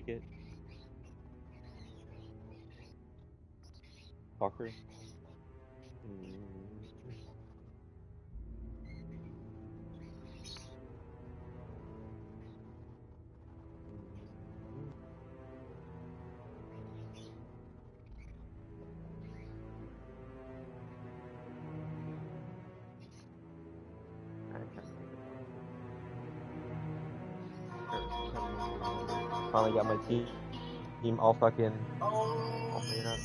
make it. Fucker. Finally got my team all fucking all made up.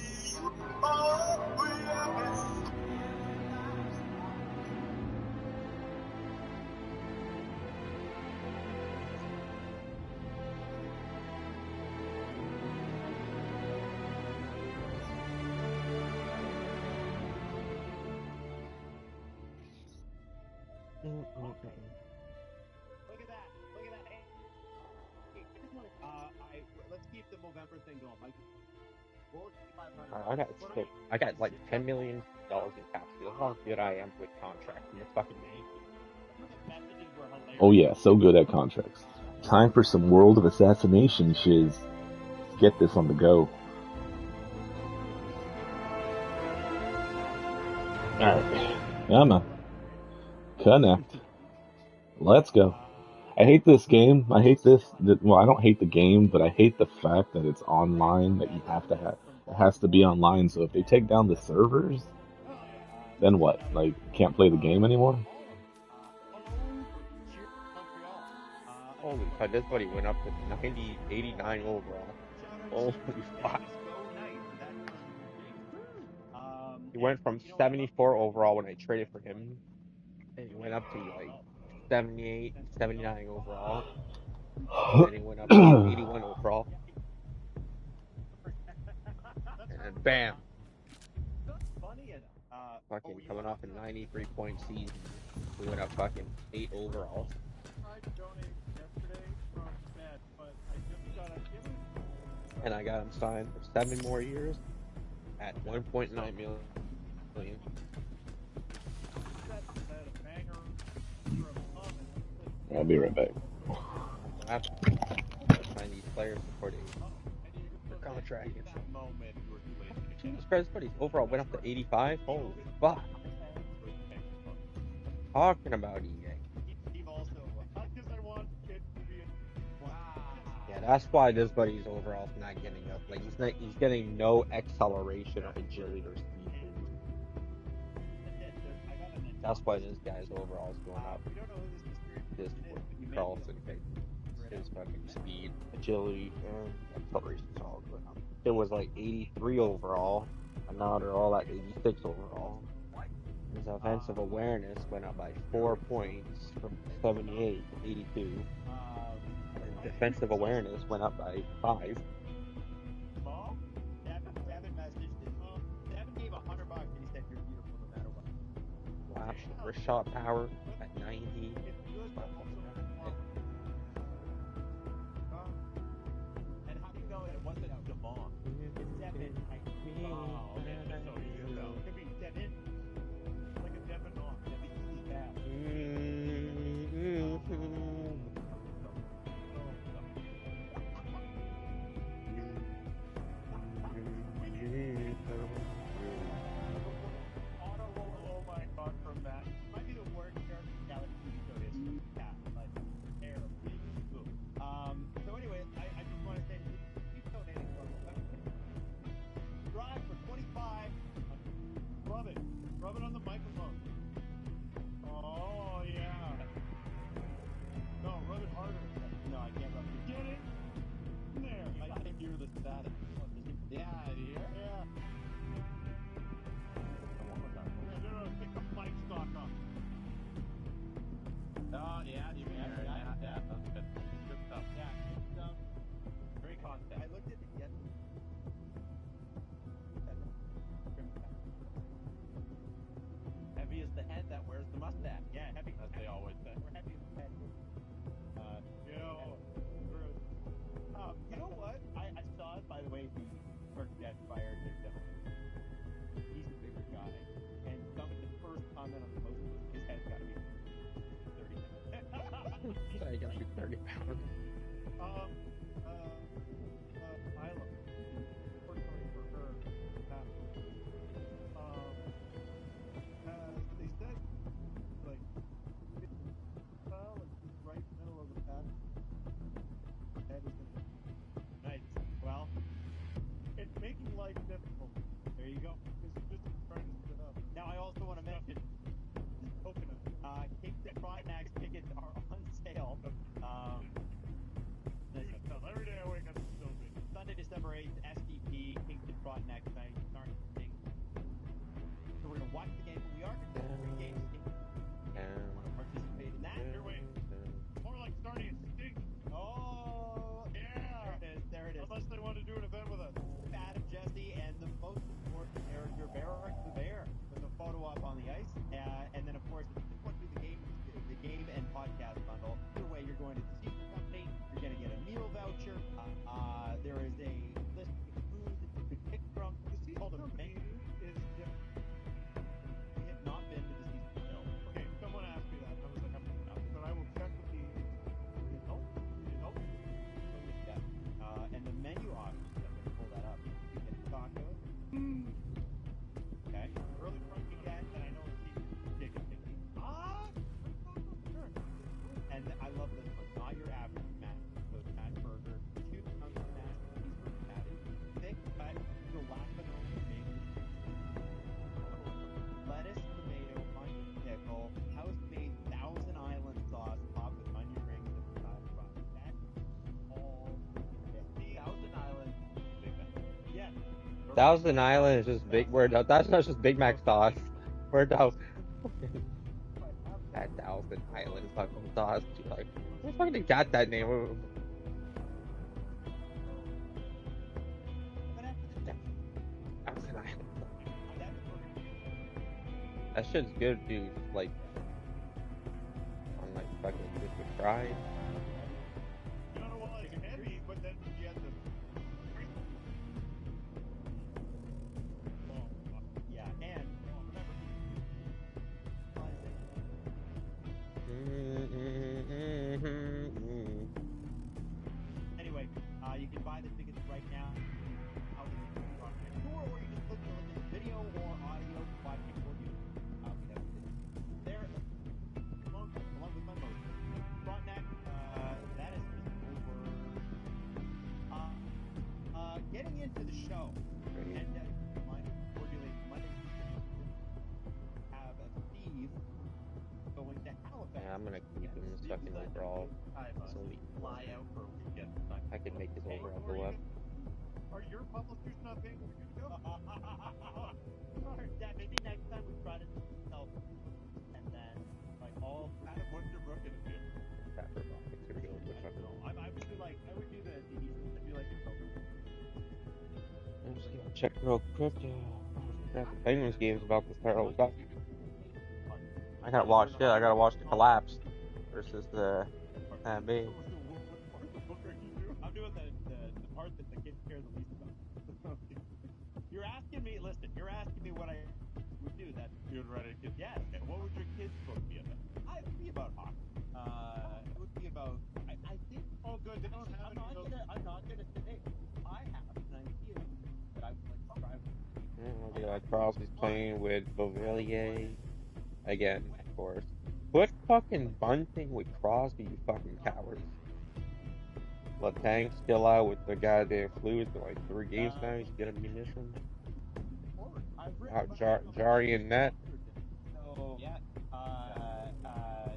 Look at that! Look at that! Hey, let's keep the Movember thing going. Like, I got like $10 million in cash. That's how good I am with contracting. It's fucking me. Oh yeah, so good at contracts. Time for some World of Assassination shiz. Get this on the go. Alright. Emma. Connect. Let's go. I hate this game. I hate this. Well, I don't hate the game, but I hate the fact that it's online, that you have to have, it has to be online. So if they take down the servers, then what? Like, can't play the game anymore? Holy fuck, this buddy went up to 90, 89 overall. Holy fuck. He went from 74 overall when I traded for him, and he went up to like 78, 79 overall. And then he went up to 81 overall. And then bam! Fucking coming off a 93-point season. He went up fucking 8 overall. And I got him signed for 7 more years at 1.9 million. I'll be right back. I have to sign these players before they contract. Jesus Christ, buddies overall went up to 85. Holy fuck! Talking about EA. Yeah, that's why this buddy's overall's not getting up. Like he's getting no acceleration or agility or speed boost. That's why this guy's overall is going up. This Carlson pick. His fucking speed, agility, and acceleration is all going up. It was like 83 overall, and now they're all at 86 overall. His offensive awareness went up by 4 points from 78 to 82. And defensive awareness went up by 5. Wow, wrist shot power at 90. I got you 30 pounds. tickets are on sale. Every day I wake up, it's still big. Sunday, December 8th, SDP, Kingston Frontenac tonight. So we're going to watch the game, but we are going to do 3 games. Want to participate in that? Here, wait. More like starting at stink. Oh, Yeah. there it is. Unless they want to do an event with us. Adam, Jesse, and the most important character, Barrack the Bear, with a photo op on the ice. And then, of course, if you just want to do the game and podcast bundle, either way, you're going to the Seafood Company. You're going to get a meal voucher. There is a list of food that you could pick from. The Called a company menu. is different. We have not been to the Seafood Company. Okay, someone asked me that, and I was like, I'm not. But I will check with the help. Yeah. And the menu options, I'm going to pull that up. You get tacos. Okay. Early crunchy cat, and I know it's chicken sticky. Sure. And I love this one. Not your average mac. So it's mac burger, 2 pounds of mashed cheeseburger patty, thick cut jalapeno baby, lettuce, tomato, onion pickle, house-made Thousand Island sauce topped with onion rings and fried rice. That's all. Thousand Island. Yeah. Thousand Island is just big. That's not just Big Mac sauce. We're down. That Thousand Island fucking sauce. Dude, like, who fucking got that name? Thousand Island. That shit's good, dude. Like, on like fucking liquid fries. You don't know what it's heavy, but then you have the. Yeah, and remember. Anyway, you can buy the tickets right now out in the store, or you just look at the video or audio watching for you. We have it there along with my motion. Frontenac, that is just over. Getting into the show, and Monday have Steve going to Halifax. Yeah, I'm gonna keep him stuck in overall. So Fly out for a weekend. I can make his overall go up. Are your publishers not paying for you to go? Yeah, maybe next time we try to do self, and then like all kind of what's your book gonna do? I would do the East. I'd be like I'm just gonna check real quick. The Penguins game's about to start. I gotta watch. Yeah, I gotta watch the collapse versus the Bay. I'm doing the part that the kids care the least about. You're asking me. Listen, you're asking me what I would do. That You would write a kid. yes. What would your kids' book be about? It would be about hockey. It would be about. I think. Oh, good. They don't have any of those. I'm not gonna say. I have an idea that I would like to try. Crosby's playing with Beauvillier again, of course. Quit fucking bunting with Crosby, you fucking cowards. Letang's still out with the goddamn flu. It's been like 3 games now. He's gonna be missing. Jari and net. So yeah,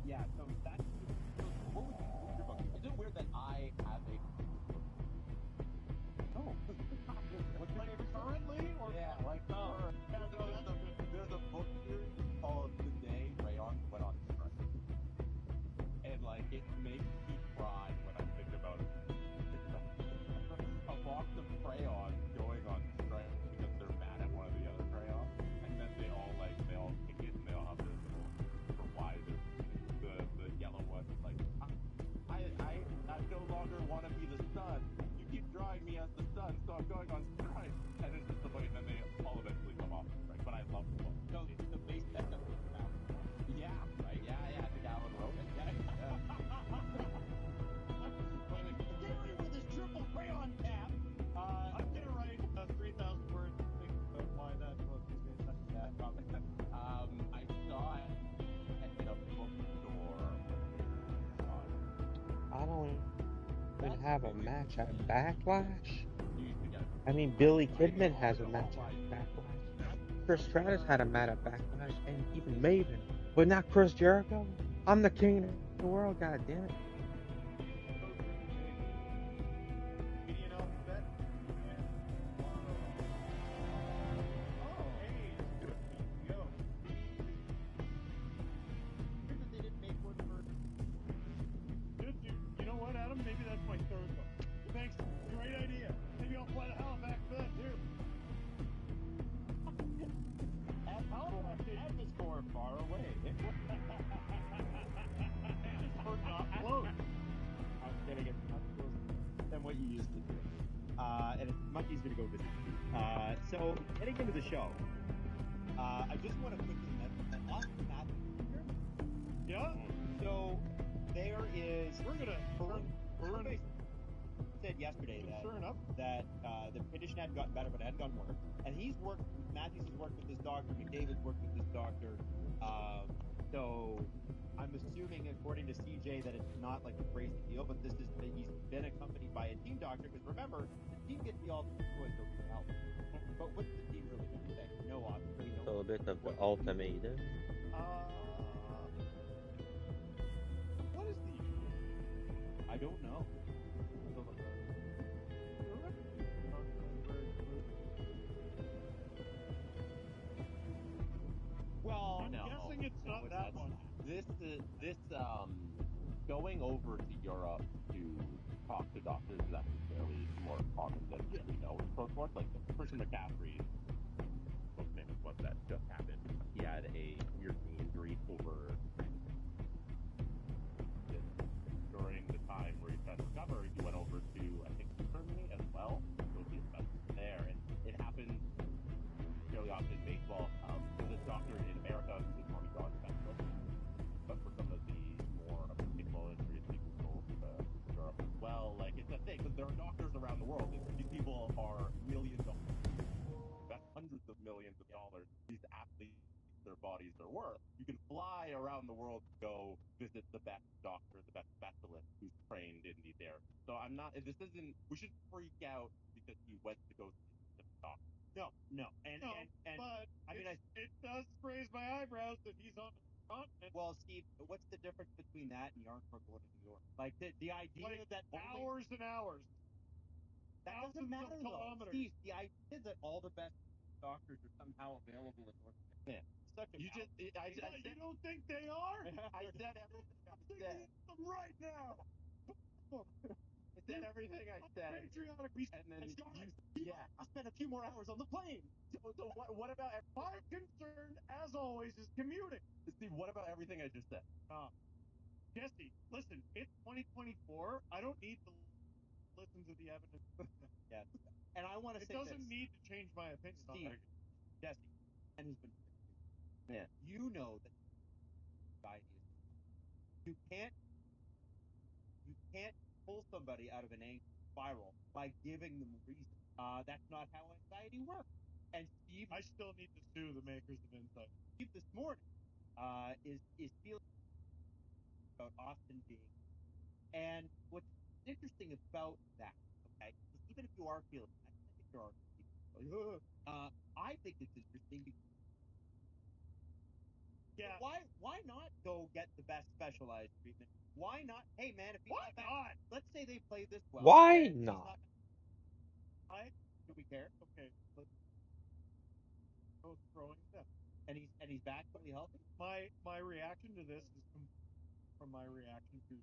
yeah. So that's what would your book? Is it weird that I have a? No. What's your favorite Currently, or Yeah, like there's a book series called The Day Rayon Went on Strike, and like it makes me cry when I think about it. A box of crayons going on strike because they're mad at one of the other crayons, and then they all kick it and they all have this little for why the yellow one like I no longer want to be the sun. You keep drawing me as the sun, so I'm going on strike. And it's just the way that they all eventually come off strike. But I love the book. No, the base that doesn't come out. Yeah, right. Yeah. I think Alan wrote it. Yeah. Get rid of this triple crayon cap. I'm gonna write 3,000 words to think about why that book is good. Yeah, probably. I saw it in a bookstore. I don't even have a match at Backlash. You used to get it. I mean, Billy Kidman has a match at Backlash. Chris Stratus had a match at Backlash, and even Maven. But not Chris Jericho. I'm the king The world, god damn it. Indian alphabet. Oh, hey, yo. Weird that they didn't make one for. Dude, you know what, Adam? Maybe that's my third one. Thanks. Great idea. Maybe I'll fly to Halifax for that too. Halifax is for far away. It's for not close. I'm getting it much closer than what you used to do. And it's much easier to go visit. So, getting into the show, I just want to quickly mention that Austin Matthews here. Yeah. So, there is. We're gonna said yesterday that the condition had gotten better, but it hadn't gotten worse. And Matthews has worked with this doctor, McDavid's worked with this doctor. So I'm assuming, according to CJ, that it's not like a crazy deal, but he's been accompanied by a team doctor, because remember, the team gets the ultimate choice over the health. But what's the team really going to say? No, obviously, no. So a bit of the ultimatum. What is the? I don't know. Well, I'm guessing it's not that one. This going over to Europe to talk to doctors is actually fairly more common than we know in pro sports. Like Christian McCaffrey, most famous one that just happened. He had a weird knee injury over during the time where he got discovered. He went over to, I think, Germany as well. So he specialist there, and it happened fairly often in baseball. There's this doctor in America who's a Tommy John specialist, but for some of the more baseball injuries, people go to Europe as well. Like, it's a thing, because there are doctors around the world. These people are millions of that's hundreds of millions of dollars. These athletes, their bodies are worth. You can fly around the world to go visit the best doctor, the best specialist who's trained in these areas. So we should freak out because he went to go see the doctor. No. And but I mean, it does raise my eyebrows that he's on a continent. Well, Steve, what's the difference between that and Yarncrook going to New York? Like the idea that hours and hours. That doesn't matter, though. Steve, the idea that all the best doctors are somehow available in North America. You don't think they are? I said everything I said. Them right now. I said everything I said. Patriotic. And then I spent a few more hours on the plane. So what about? My concern, as always, is commuting. Steve, what about everything I just said? Jesse, listen, it's 2024. I don't need to listen to the evidence. Yes. And I want to say it doesn't need to change my opinion. Steve, Jesse, and has been you know that society is you can't pull somebody out of an anger spiral by giving them reason. That's not how anxiety works. And Steve, I still need to sue the makers of Insight. Steve this morning is feeling about Austin being, and what's interesting about that, okay, because even if you are feeling that, I think there are people like, I think it's interesting because why not go get the best specialized treatment? Why not? Hey man, if he's why not? Let's say they play this well. Why not? Do we care? Okay, let's go throwing them. And he's back fully healthy. My reaction to this is from my reaction to.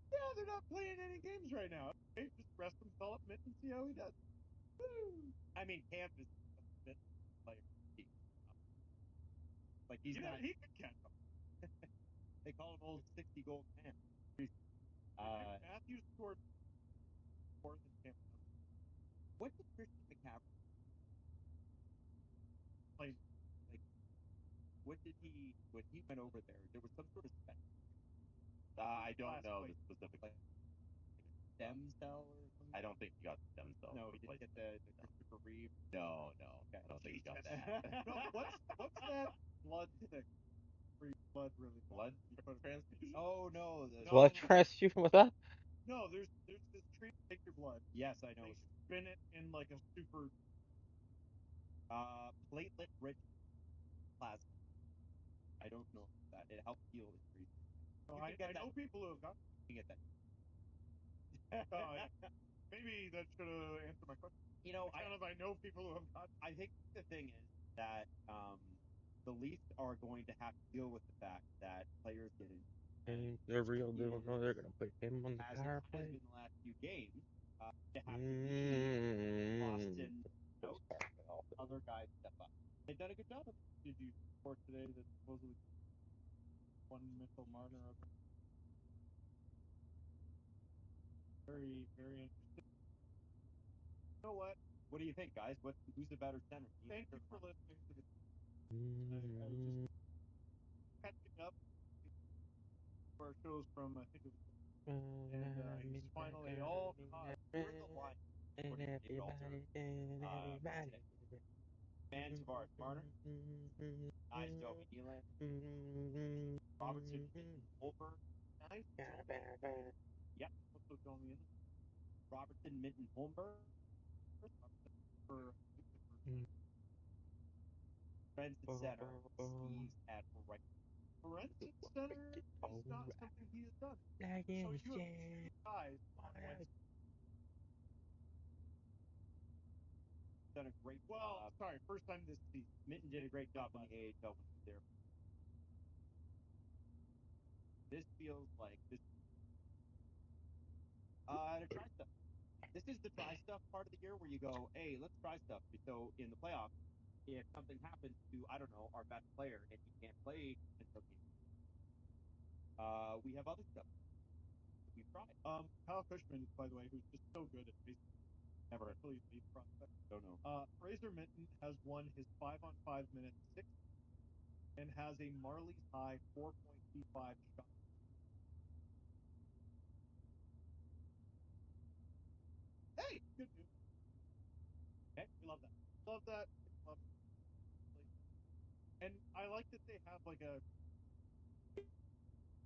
Yeah, they're not playing any games right now. Okay, just rest him, develop Mitt, and see how he does. Woo! I mean, Camp is a bit player. Like he's not. He could catch up. They call him old 60-goal Camp. Matthews scored more than Camp. What did Christian McCaffrey play? Like, what did he when he went over there? There was some sort of special. I don't know the specific. Like, stem cell or something? I don't think he got stem cell. No, he didn't get the Christopher Reeve. No. Okay. I don't think he got that. No, what's that blood thing? Blood really. Blood transfusion? Oh no, Blood transfusion with that? No, there's this treat to take your blood. Yes, I know. They spin it in like a super platelet rich plasma. I don't know that it helps heal his research. So I know people who have got. You get that. Maybe that should have answered my question. You know, I know people who have got. I think the thing is that the Leafs are going to have to deal with the fact that players get in. And the real deal, no, they're gonna put him on the As power it has play. been the last few games, they have to be Boston out, other guys step up. They've done a good job of it. Did you report today that supposedly one Mitchell Marner of very interesting? You know what? What do you think, guys? Who's the better center? Thank you for listening to this. I was Mm-hmm. just catching up to our shows from I think it was, and he's finally all caught. We're in the line. And everybody, and everybody. Man Tavares, Marner, Eyes Joe Nealon, Robertson, over. Nice. Yep. Also Joe Nealon. Robertson, Minton, Holmberg. For Friends at center. Steve's at right. forensic center is not something he has done. Like So in you the have two jam. guys on Wednesday. Done a great Well, job. sorry, first time this season. Minton did a great job on the AHL when he was there. This feels like this. To try stuff. This is the try stuff part of the year where you go, hey, let's try stuff. So in the playoffs, if something happens to, I don't know, our best player and he can't play until game, we have other stuff that we've tried. Kyle Cushman, by the way, who's just so good at baseball. Never. Please leave prospect. Don't know. Fraser Minton has won his 5-on-5 minutes 6 and has a Marley's high 4.25 shot. Hey, good news. Okay. We love that. Love that. Love it. And I like that they have like a.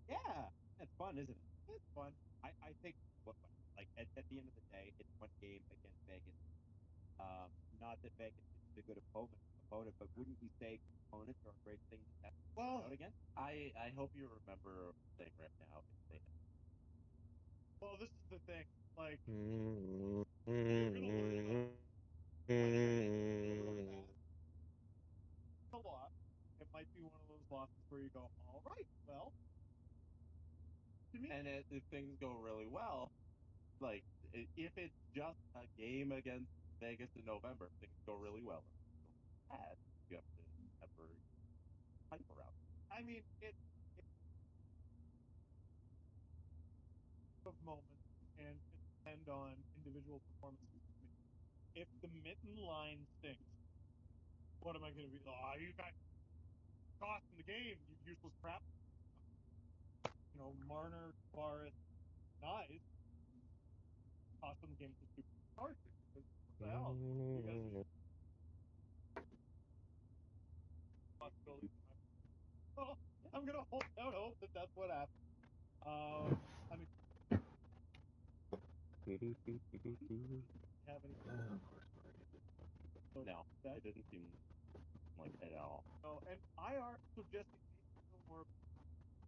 Yeah, it's fun, isn't it? It's fun. I think like at the end of the day, it's one game against Vegas. Not that Vegas isn't a good opponent, but wouldn't we say opponents are a great thing to test out against? I hope you remember saying right now. Well, this is the thing. Like, Mm-hmm. you're going to learn about a lot. It might be one of those losses where you go, all right, well, to me. And if things go really well, like if it's just a game against Vegas in November, if things go really well. Bad, you have to ever hype around. I mean, it's of moments and can depend on individual performances. If the Mitten line stinks, what am I going to be? Oh, you guys cost in the game, you useless crap. You know, Marner, Tavares, Nyes cost them the game for stupid charges. Because what the hell? You guys are just possibilities in my. Well, I'm going to hold out hope that that's what happened. I mean, have any? No, it didn't seem like it at all. No, and IR. So Jesse, no more.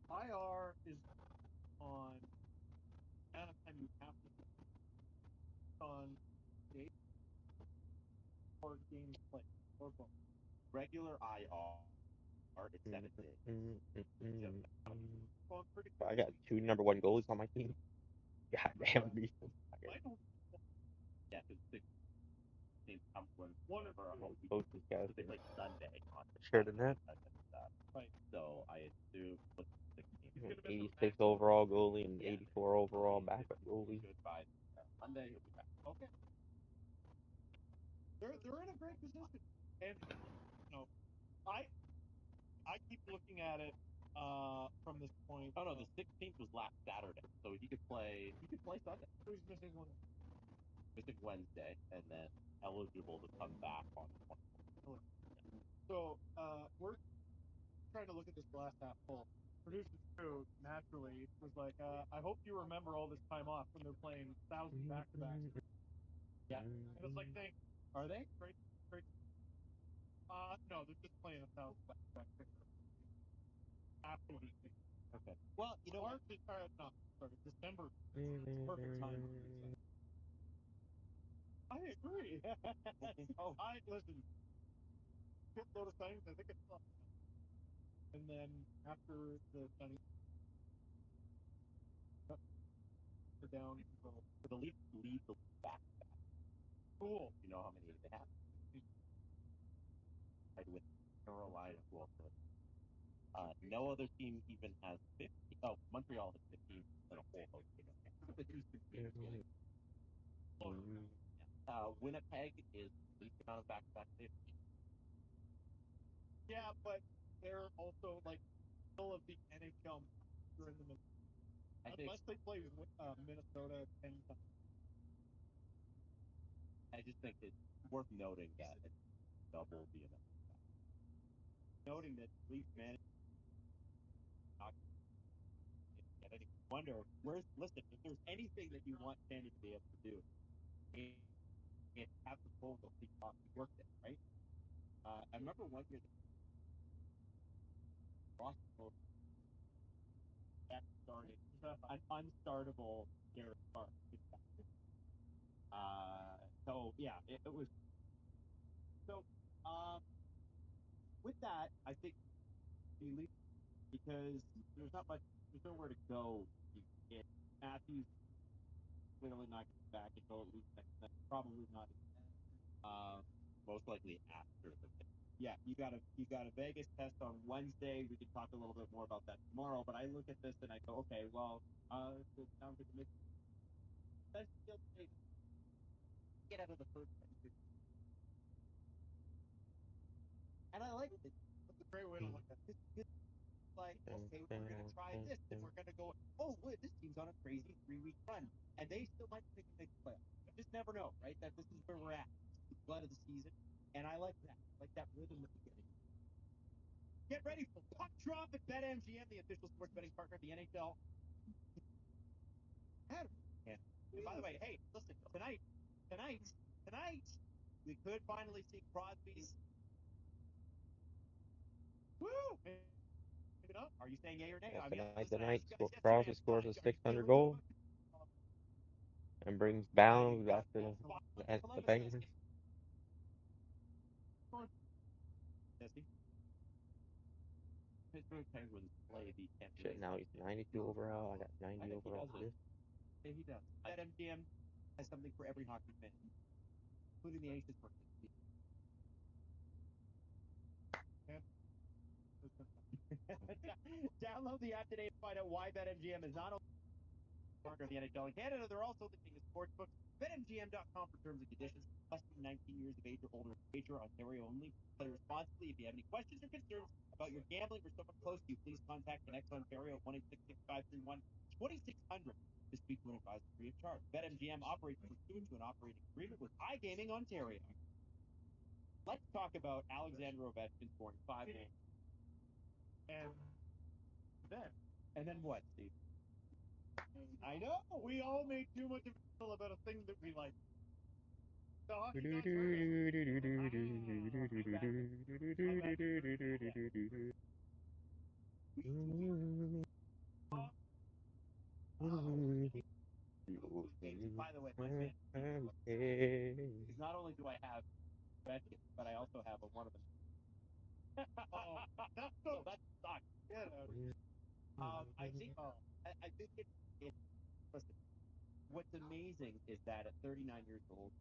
IR is on amount of time you have to on the 4 games played or both. Regular IR is 7 days. Well, I'm pretty I got two #1 goalies on my team. God damn, beast. I don't Yeah, because 6 teams come when one or whenever a two. home week. Both these guys So they play Sunday on sure than that. against that. Right. So I assume with 16 He's gonna miss a 86 overall goalie and Yeah. 84 overall backup goalie. good by Monday. He'll be back. Okay. They're in a great position, and you know, I I keep looking at it from this point. Oh no, the 16th was last Saturday, so he could play. He could play Sunday. So he's missing one. Missing Wednesday, and then eligible to come back on the 24th. So we're trying to look at this glass half full. Producer Drew naturally was like, I hope you remember all this time off when they're playing 1,000 back-to-backs. Yeah. And it's like, thanks. Are they? Great. No, they're just playing 1,000 back-to-backs after the season. Okay. Well, you know what? No, sorry, December. Perfect time. I agree. Oh, I listen. Shitload of things. I think it's fun. And then after the sunny down, go The Leafs lead the back. cool. You know how many they have? Tied with Carolina, who also no other team even has 50. Oh, Montreal has 15 in a whole host game. With Eastern teams getting. Winnipeg is least amount of back-to-back 50. Yeah, but they're also like middle of the NHL. They're in the middle. Unless they play Minnesota 10 times. I just think it's worth noting that it's double the amount. Noting that Leafs managed I wonder where's listen, if there's anything that you want Sandy to be able to do, it have the full complete hockey work there, right? I remember one year Ross that started an unstartable Derek Carr. So yeah, it was so with that, I think you leave because there's nowhere to go. If Matthews clearly not getting back until at least next night, probably not. Most likely after the yeah, you got a Vegas test on Wednesday. We can talk a little bit more about that tomorrow. But I look at this and I go, okay, well, it sounds like a mix. Let's still say get out of the first round. And I like it. That's a great way to look at it. It's like, okay, we're gonna try this, and we're gonna go. Oh, wait, this team's on a crazy 3-week run, and they still might make a next playoff. You just never know, right? That this is where we're at, the blood of the season, and I like that. I like that rhythm that we're getting. Get ready for puck drop at BetMGM, the official sports betting partner of the NHL. And by the way, hey, listen, tonight, we could finally see Crosby's. Woo! Maybe not. Are you saying yay or nay? Yeah, I mean, tonight, guys, Crosby scores a 600 goal and brings Bound back to the Penguins. Pittsburgh Penguins play the Tampa Shit, now he's 92 overall. I got 90 overall for this. Yeah, he does. BetMGM has something for every hockey fan, including the anxious person. Download the app today to find out why BetMGM is not only partner of the NHL in Canada, they're also the king of sportsbooks. BetMGM.com for terms and conditions. Must be 19 years of age or older. Wager Ontario only. Play responsibly. If you have any questions or concerns about your gambling or someone close to you, please contact Connect Ontario at 1-866-531-2600 to speak to an advisor free of charge. BetMGM operates pursuant to an operating agreement with iGaming Ontario. Let's talk about Alexander Ovechkin scoring 5 goals. And then what, Steve? I know. We all made too much of a deal about a thing that we like. The hockey guys By the way, my fantasy is not only do I have Ovechkin, but I also have one of them. Oh, that sucks. Get out of here. I think it. Listen, what's amazing is that at 39 years old,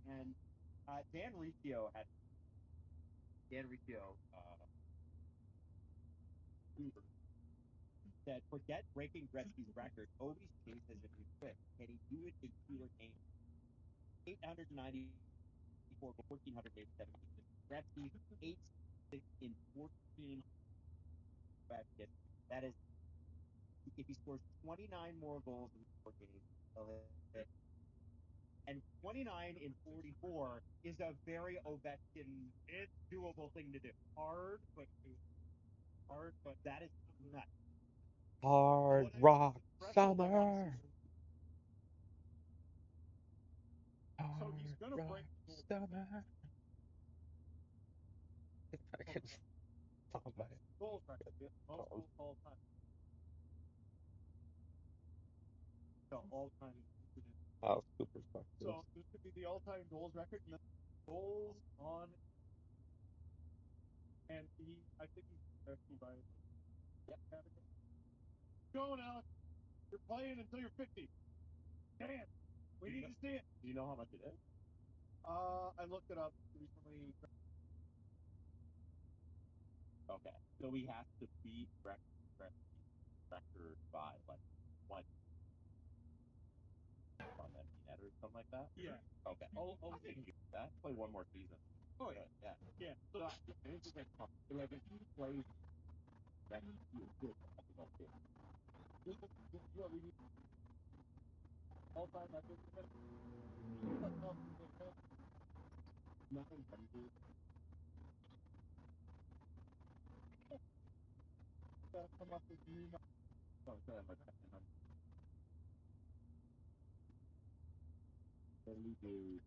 and Dan Riccio said, forget breaking Gretzky's record. Ovi's chase has been quick. Can he do it in fewer games? 894, 1,487 games. Gretzky, 8 in 14 baskets. That is, if he scores 29 more goals in 4 games, he'll hit. And 29 in 44 is a very Ovechkin, it's doable thing to do. Hard, but that is nuts. Hard Rock Summer. So he's gonna break Summer. If I can Oh, man. Goals record. Most Oh. goals all time. No, all time. That was super fucked. So this could be the all-time goals record, and then goals on. And I think he's actually by category. Going, Alex. You're playing until you're 50. Damn. We need to see it. Do you know how much it is? I looked it up recently. Okay. So he has to beat record by like one on empty net or something like that. Yeah. Okay. Oh, I can do that. Play one more season. Oh yeah. Yeah. Yeah. So it's like if he plays that he is good. This is what we need all time record. 900. Gotta come up with new numbers. Oh, sorry, I'm like, then we do.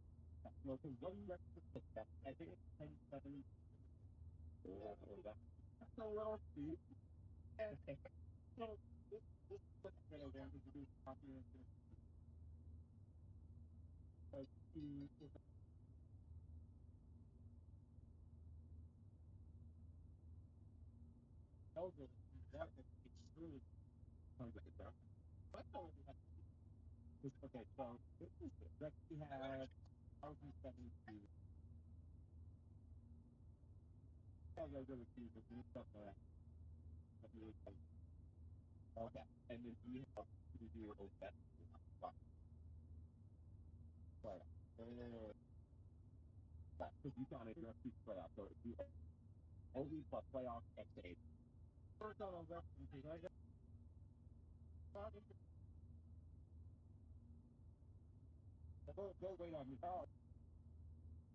Well, so one record for that, I think it's 1070. That's a little steep. So this is what I'm gonna want to do. Copy and like to Elder, that is extremely hard to get. But okay, so this is it. We have 1072 regular season and stuff like that. Okay, and then we have to do a best playoff. Because you can't address these playoffs, so it's the OV plus playoff X8. First on that, because I got go wait on me. Oh,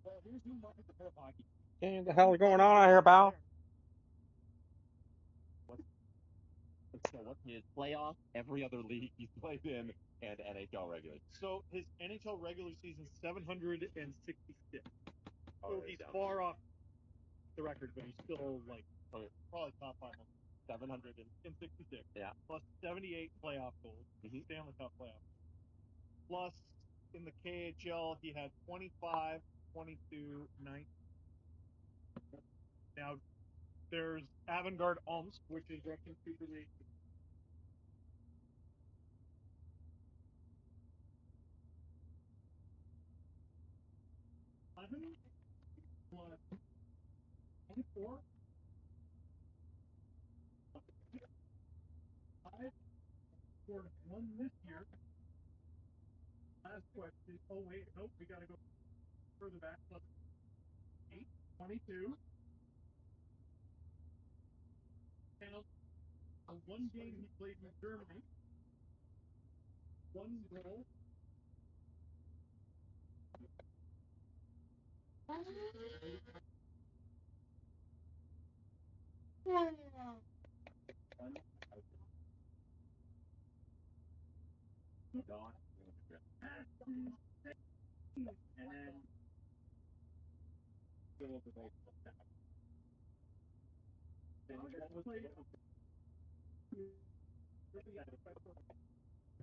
well, here's who might be the pro hockey. Hey, the hell is going on out here, pal? So what's his playoff, every other league he's played in, and NHL regular? So his NHL regular season 766. Oh, So he's far off the record, but he's still like probably top 500. 766. Yeah. Plus 78 playoff goals, Stanley Cup playoff goals. Plus in the KHL he had 25, 22, 19. Now there's Avangard Omsk, which is Russian Super League. Plus 24. 5 scored one this year. Last question. Oh wait, nope, we gotta go further back. 8, 22. And one game he played in Germany. One goal. And then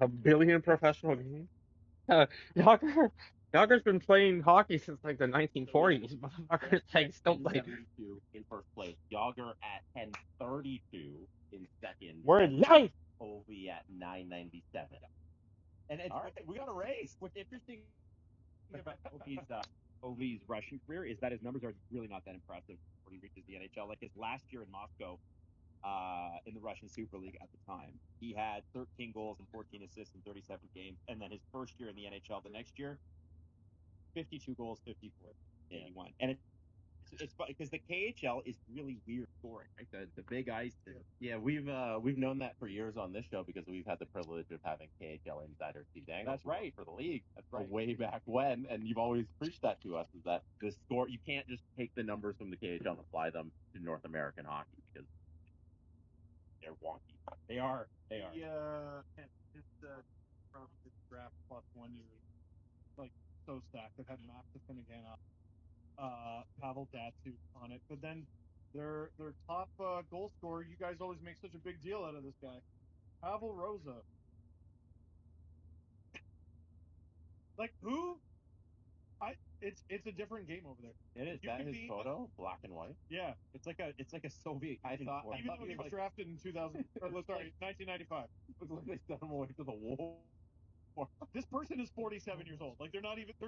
A billion professional games? Yager's been playing hockey since like the 1940s. Motherfucker's like still playing. 1072 in first place. Yager at 1032 in second. We're in life. Ovi at 997. And it's, All right, we got a race. what's interesting about Ovi's Russian career is that his numbers are really not that impressive when he reaches the NHL. Like his last year in Moscow, in the Russian Super League at the time, he had 13 goals and 14 assists in 37 games. And then his first year in the NHL, the next year, 52 goals, 54, 81. And it's because the KHL is really weird scoring, right? The big ice. Yeah, we've known that for years on this show because we've had the privilege of having KHL insider Steve Dangle. That's right. For the league. That's right. Way back when, and you've always preached that to us is that the score you can't just take the numbers from the KHL and apply them to North American hockey because they're wonky. They are. They are. Yeah, it's from his draft plus 1 year, like so stacked. It had Matheson again, Pavel Datsyuk on it, but then Their top goal scorer. You guys always make such a big deal out of this guy, Pavel Rosa. Like who? It's a different game over there. It is. You That can his be photo, black and white. yeah. It's like a Soviet. I thought Even though he was drafted in 2000, or, sorry, 1995. it was like they sent him away to the war. This person is 47 years old. Like they're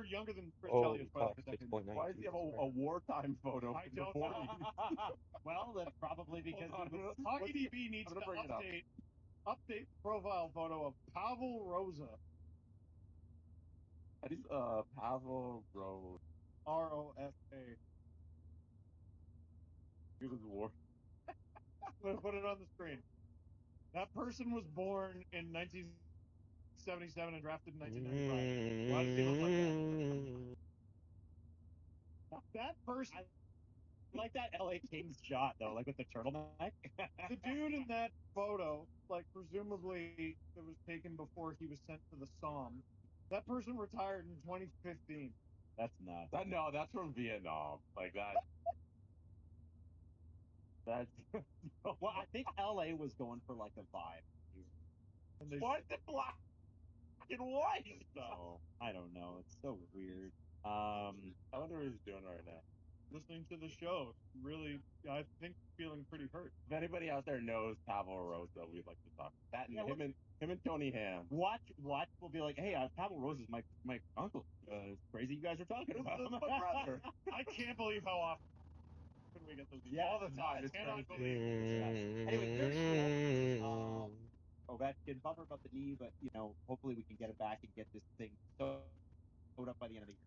younger than Chris Oh, Chelios by clock like a decade. 6.9. Why does he have a wartime photo? I from the don't know. 40s? Well, that's probably because he was. HockeyDB needs to bring it up. update the profile photo of Pavel Rosa, That is Pavel Rose. Rosa. He was war. Put it on the screen. That person was born in 1977 and drafted in 1995. Why does he look like that? That person. I like that LA Kings shot though, like with the turtleneck. The dude in that photo, like presumably it was taken before he was sent to the Somme. That person retired in 2015. That's nuts. That's from Vietnam. Like that. That's Well, I think LA was going for like a vibe. And they, why is it black and white? So I don't know. It's so weird. I wonder what he's doing right now. listening to the show, really, I think feeling pretty hurt. If anybody out there knows Pavel Rosa, we'd like to talk. That and Yeah, him and Tony Ham. Watch. We'll be like, hey, Pavel Rose is my uncle. It's crazy you guys are talking about him. My brother. I can't believe how often we get those. Yeah, all the time. It's cannot crazy. believe. Anyway, very cool. Ovechkin, bummer about the knee, but hopefully we can get it back and get this thing sewed up by the end of the year.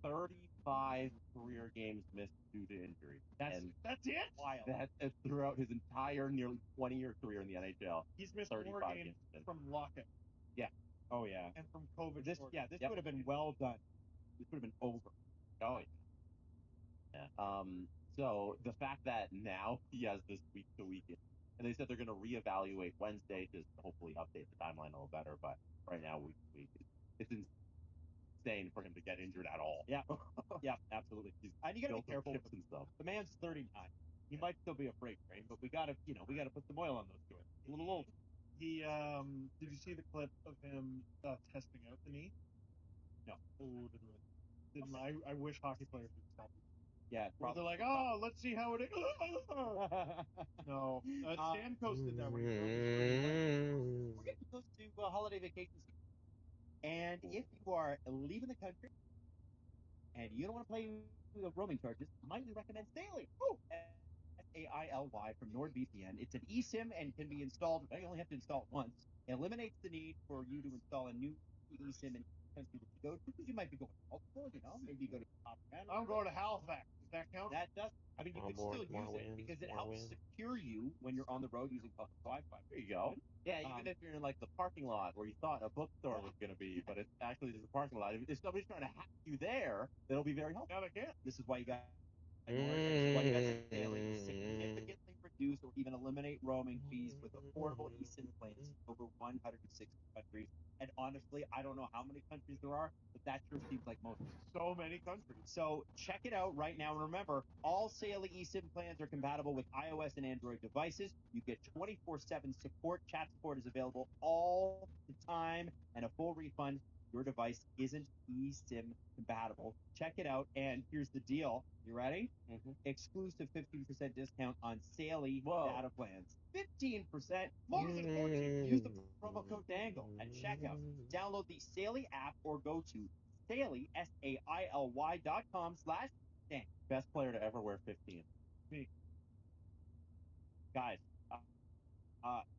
35 career games missed due to injury. That's it. Wild. That's throughout his entire nearly 20-year career in the NHL. He's missed more 35 games games. from lockout Yeah. Oh yeah. and from COVID. This would have been well done. This would have been over. Oh yeah. So the fact that now he has this week to week, and they said they're going to reevaluate Wednesday to hopefully update the timeline a little better. But right now, week to week, it's insane for him to get injured at all. Yeah. Yeah, absolutely. And you got to be careful. Chips and stuff. The man's 39. He might still be a freight train, but we got to put some oil on those joints. A little old. He did you see the clip of him testing out the knee? No. Oh, didn't I wish hockey players would stop. Yeah. Where they're like, oh, let's see how it is. No, Stamkos did that when he broke his screen. We're getting close to holiday vacation season. And if you are leaving the country and you don't want to pay the roaming charges, might we recommend Staley? SAILY from NordVPN. It's an eSIM and can be installed. You only have to install it once. It eliminates the need for you to install a new eSIM in the country that you go to because you might be going to multiple. Maybe you go to I'm going to Halifax. Does that count? That does. I mean, you could still More use it wins, because it more helps wins. secure you when you're on the road using public Wi-Fi. There you go. Yeah, even if you're in like the parking lot where you thought a bookstore was going to be, but it's actually just a parking lot. If somebody's trying to hack you there, that'll be very helpful. Now they can't. This is why you got this is why you got Staley to significantly reduce or even eliminate roaming fees with affordable eSIM plans in over 160 countries. And honestly, I don't know how many countries there are, but that sure seems like most. So many countries. So check it out right now. And remember, all Saley eSIM plans are compatible with iOS and Android devices. You get 24/7 support. Chat support is available all the time and a full refund. Your device isn't eSIM compatible. Check it out. And here's the deal. You ready? Mm-hmm. Exclusive 15% discount on Saley data plans. 15%. More than 14. Use the promo code DANGLE at checkout. Download the Saley app or go to Saley, SAILY.com/Dan. Best player to ever wear 15. Me. Guys,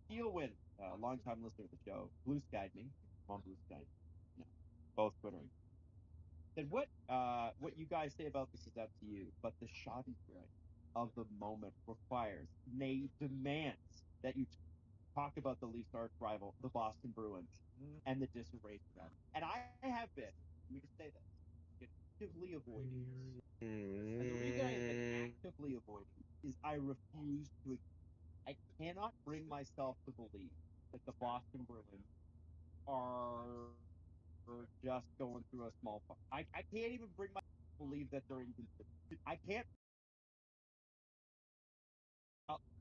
Teal Win, a longtime listener of the show, blue skied me. Mom blue skied. No, both Twittering. Said what you guys say about this is up to you, but the schadenfreude of the moment requires, nay, demands that you talk about the Leafs' arch rival, the Boston Bruins, and the disarray for them. And I have been, let me just say this, actively avoiding. And the reason I have been actively avoiding is I refuse to. I cannot bring myself to believe that the Boston Bruins are just going through a small part. I can't even bring myself to believe that they're inconsistent. I can't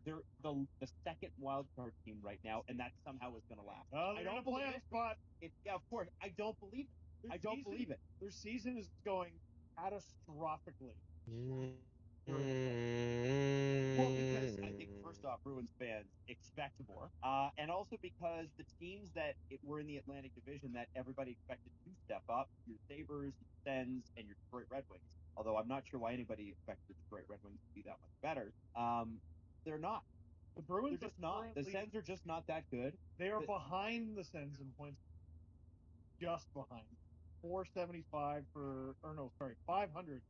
they're the second wild card team right now, and that somehow is going to last. They're in a playoff spot. Yeah, of course. I don't believe it. I don't believe it. Their season is going catastrophically. Well, because I think first off, Bruins fans expect more, and also because the teams that were in the Atlantic Division that everybody expected to step up, your Sabres, your Sens, and your Detroit Red Wings. Although I'm not sure why anybody expected the Detroit Red Wings to be that much better. They're not. The Bruins They're just not. The Sens are just not that good. They are behind the Sens in points. Just behind. 475 500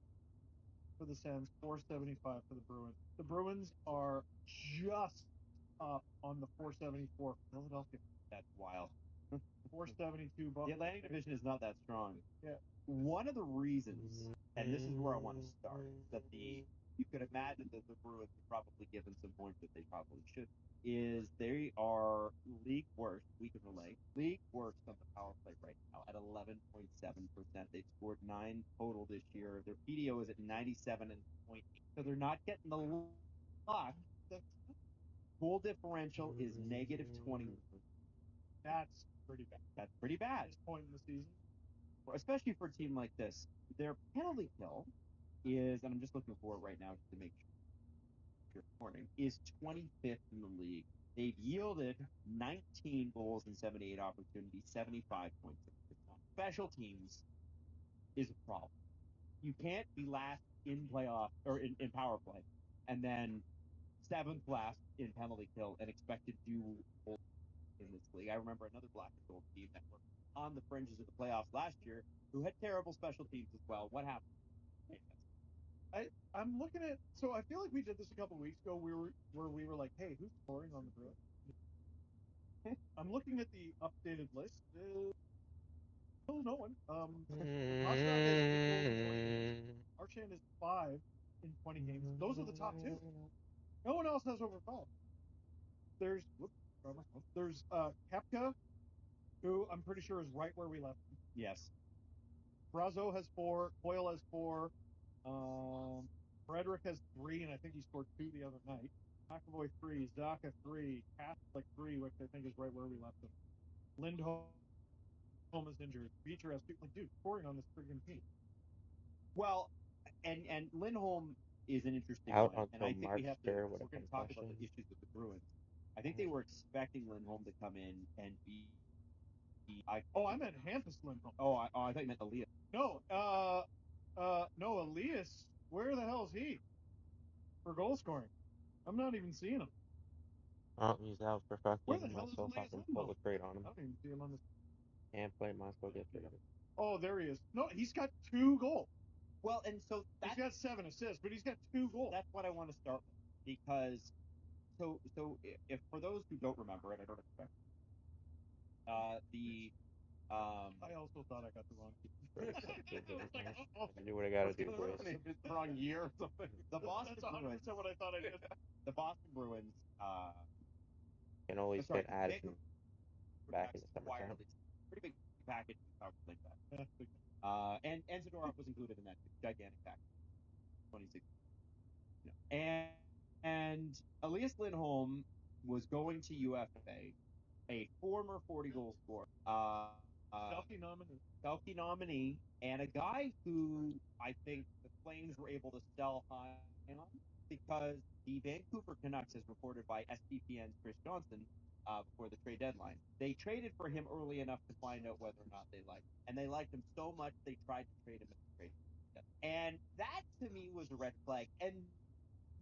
for the Sens, 475 for the Bruins. The Bruins are just up on the 474 Philadelphia. That's wild. 472 The Atlantic Division is not that strong. Yeah. One of the reasons, and this is where I want to start, that you could imagine that the Bruins have probably given some points that they probably should, is they are league worst, we can relate, league worst on the power play right now at 11.7%. They've scored 9 total this year. Their PDO is at 97.8. So they're not getting the luck. Goal differential is negative 21. That's pretty bad. That's pretty bad. At this point in the season. Especially for a team like this. Their penalty kill is, and I'm just looking for it right now just to make sure morning, is 25th in the league. They've yielded 19 goals and 78 opportunities, 75.6%. Special teams is a problem. You can't be last in playoff or in power play and then seventh last in penalty kill and expect to do in this league. I remember another black and gold team that were on the fringes of the playoffs last year who had terrible special teams as well. What happened? I'm looking at, so I feel like we did this a couple weeks ago. We were like, hey, who's scoring on the Bruins? I'm looking at the updated list. No one. Rostock has 8 goals in 20 games. Marchand is 5 in 20 games. Those are the top 2. No one else has over 5. There's Kepka, who I'm pretty sure is right where we left him. Yes. Brazo has 4. Coyle has 4. Frederick has 3, and I think he scored 2 the other night. McAvoy 3. Zaka 3. Catholic 3, which I think is right where we left him. Lindholm is injured. Beecher has 2. Like, dude, scoring on this freaking team. Well, and Lindholm is an interesting Out one, and I until think March we're going 3rd with a to talk about the concussion. issues with the Bruins. I think they were expecting Lindholm to come in and be. I meant Hampus Lindholm. I thought you meant Elias. No, Elias. Where the hell is he for goal scoring? I'm not even seeing him. Oh, he's out for Where the fucking hell is myself. Elias Fucking pull Lindholm? the crate on I him. don't even see him on this. Can't play, might as well get rid of him. Oh, there he is. No, he's got 2 goals. Well, and so he's got 7 assists, but he's got 2 goals. That's what I want to start with because so if for those who don't remember it, I don't expect I also thought I got the wrong I do what I gotta do, boys. It's the wrong year or something. The Boston That's 100% Bruins. what I thought I did. The Boston Bruins. Can always Sorry, get added Vancouver back in Canucks the acquired summertime. a pretty big package from South Lake that. And Zadorov was included in that gigantic package. 26. And Elias Lindholm was going to UFA, a former 40-goal scorer, Selke nominee, and a guy who I think the Flames were able to sell high on because the Vancouver Canucks, as reported by SDPN's Chris Johnson before the trade deadline, they traded for him early enough to find out whether or not they liked him. And they liked him so much they tried to trade him at the trade deadline. And that to me was a red flag. And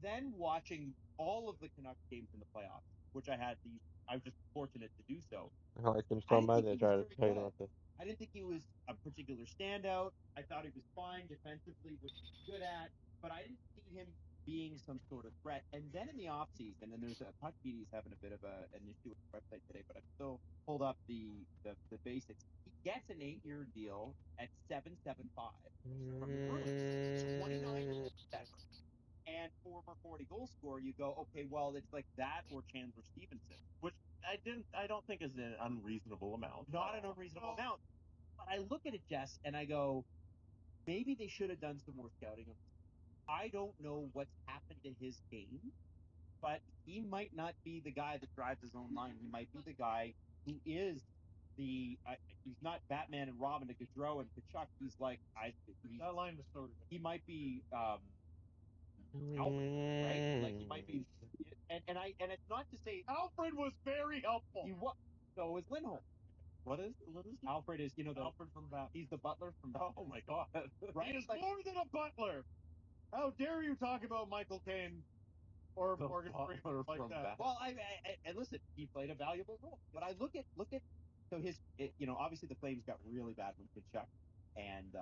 then watching all of the Canucks games in the playoffs, which I was just fortunate to do so. I liked him I so didn't much think they he was tried to very trade him good. with the. I didn't think he was a particular standout. I thought he was fine defensively, which he's good at, but I didn't see him being some sort of threat. And then in the offseason, and there's a Puck BD is having a bit of an issue with the website today, but I still pulled up the basics. He gets an 8-year deal at 7.75 from the Bruins, 29 and former 40-goal scorer. You go, okay, well, it's like that or Chandler Stevenson, Which I don't think is an unreasonable amount. not an unreasonable amount. But I look at it, Jess, and I go, maybe they should have done some more scouting. I don't know what's happened to his game, but he might not be the guy that drives his own line. He might be the guy who is the he's not Batman and Robin to Gaudreau and Kachuk. He's like That line was so good. he might be Alfred, right? Like he might be, and it's not to say Alfred was very helpful. he was. So is Lindholm. What is Alfred? Is Alfred from Batman. He's the butler from. Oh my god! Right? He is Like, more than a butler. How dare you talk about Michael Caine or The Morgan butler Freeman like from that? Batman. well, and listen, he played a valuable role. But I look at so obviously the Flames got really bad when Kachuk and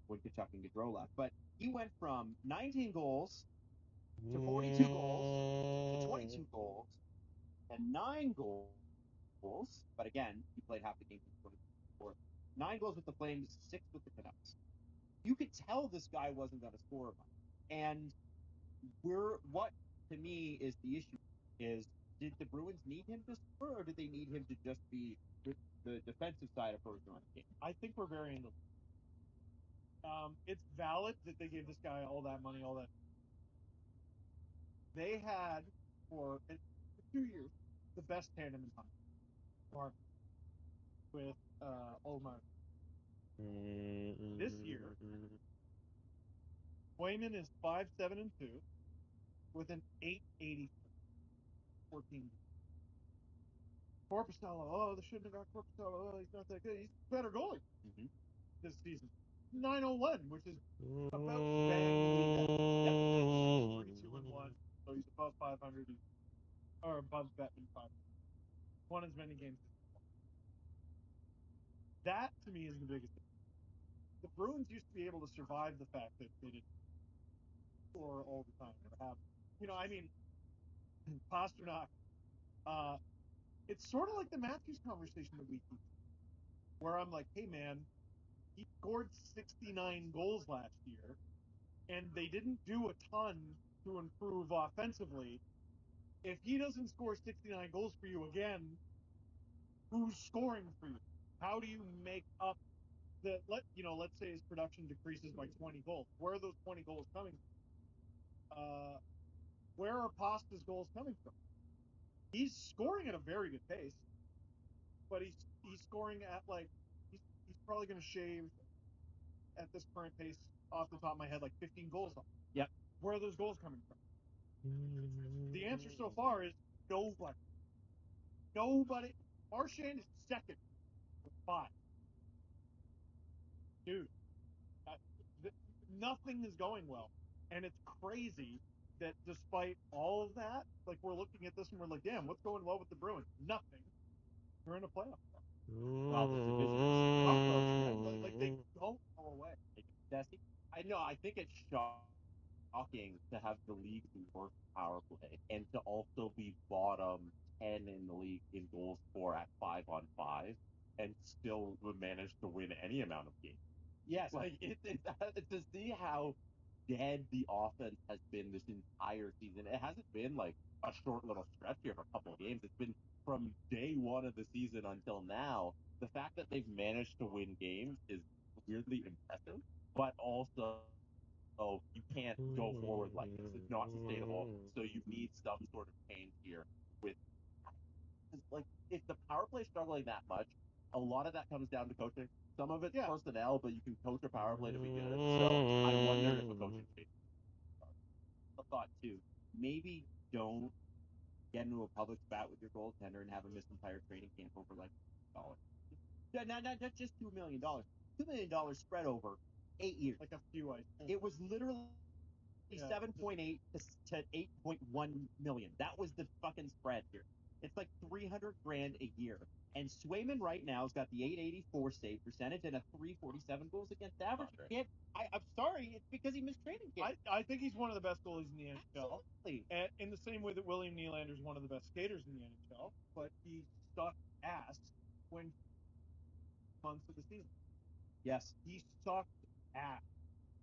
when Kachuk and Gaudreau left, but he went from 19 goals to 42 goals to 22 goals and 9 goals. But again, he played half the games in 24. 9 goals with the Flames, 6 with the Canucks. You could tell this guy wasn't going to score much. And what to me is the issue is, did the Bruins need him to score, or did they need him to just be the defensive side approach on the game? I think we're very into. It's valid that they gave this guy all that money, all that. They had for 2 years the best tandem in time, Mark with Omar. This year, Wayman is 5-7-2 with an 880 14. Corpusalo, oh, they shouldn't have got Corpusalo. Oh, he's not that good. He's a better goalie this season. 901, which is about bang the league. Yep. 42-1, so he's above 500, or above Bettman 500. Won as many games as he won. That to me is the biggest thing. The Bruins used to be able to survive the fact that they didn't score all the time or have, I mean, Pasternak. It's sort of like the Matthews conversation that we keep, where I'm like, hey man, he scored 69 goals last year, and they didn't do a ton to improve offensively. If he doesn't score 69 goals for you again, who's scoring for you? How do you make up let's say his production decreases by 20 goals. Where are those 20 goals coming from? Where are Pasta's goals coming from? He's scoring at a very good pace, but he's scoring at he's probably going to shave at this current pace off the top of my head like 15 goals off. Yep. Where are those goals coming from? The answer so far is nobody. Nobody. Marchand is second with 5. Dude, uh, nothing is going well. And it's crazy that despite all of that, like we're looking at this and we're like, damn, what's going well with the Bruins? Nothing. They're in a playoff. Well, the division is Like they don't go away. Jesse. I know. I think it's shocking to have the league's worst power play and to also be bottom 10 in the league in goals for at 5-on-5 and still manage to win any amount of games. Yes, like to see how dead the offense has been this entire season. It hasn't been like a short little stretch here of a couple of games. It's been from day one of the season until now. The fact that they've managed to win games is weirdly impressive, but also you can't go forward like this. It's not sustainable. So you need some sort of change here with like if the power play is struggling that much, a lot of that comes down to coaching. Some of it's personnel, but you can coach a power play to be good. So I wonder if a coaching change. A thought too. Maybe don't get into a public spat with your goaltender and have him miss entire training camp over like $1. Not just $2 million. $2 million spread over 8 years. Like a few ice. It was literally 7.8 to 8.1 million. That was the fucking spread here. It's like 300 grand a year. And Swayman right now has got the 884 save percentage and a 347 goals against average. I'm sorry, it's because he missed training camp. I think he's one of the best goalies in the NHL. Absolutely. And in the same way that William Nylander is one of the best skaters in the NHL, but he sucked ass when months of the season. Yes. He sucked ass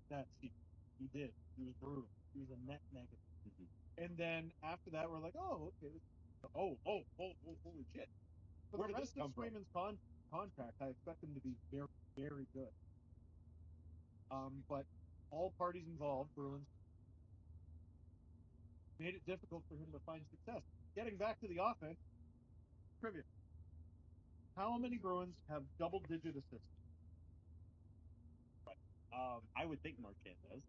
that season. He did. He was brutal. He was a net negative. Mm-hmm. And then after that, we're like, oh, okay. Holy shit. For Where the did rest this of come from? Swayman's contract, I expect him to be very, very good. But all parties involved, Bruins, made it difficult for him to find success. Getting back to the offense, trivia. How many Bruins have double-digit assists? I would think Marchand does.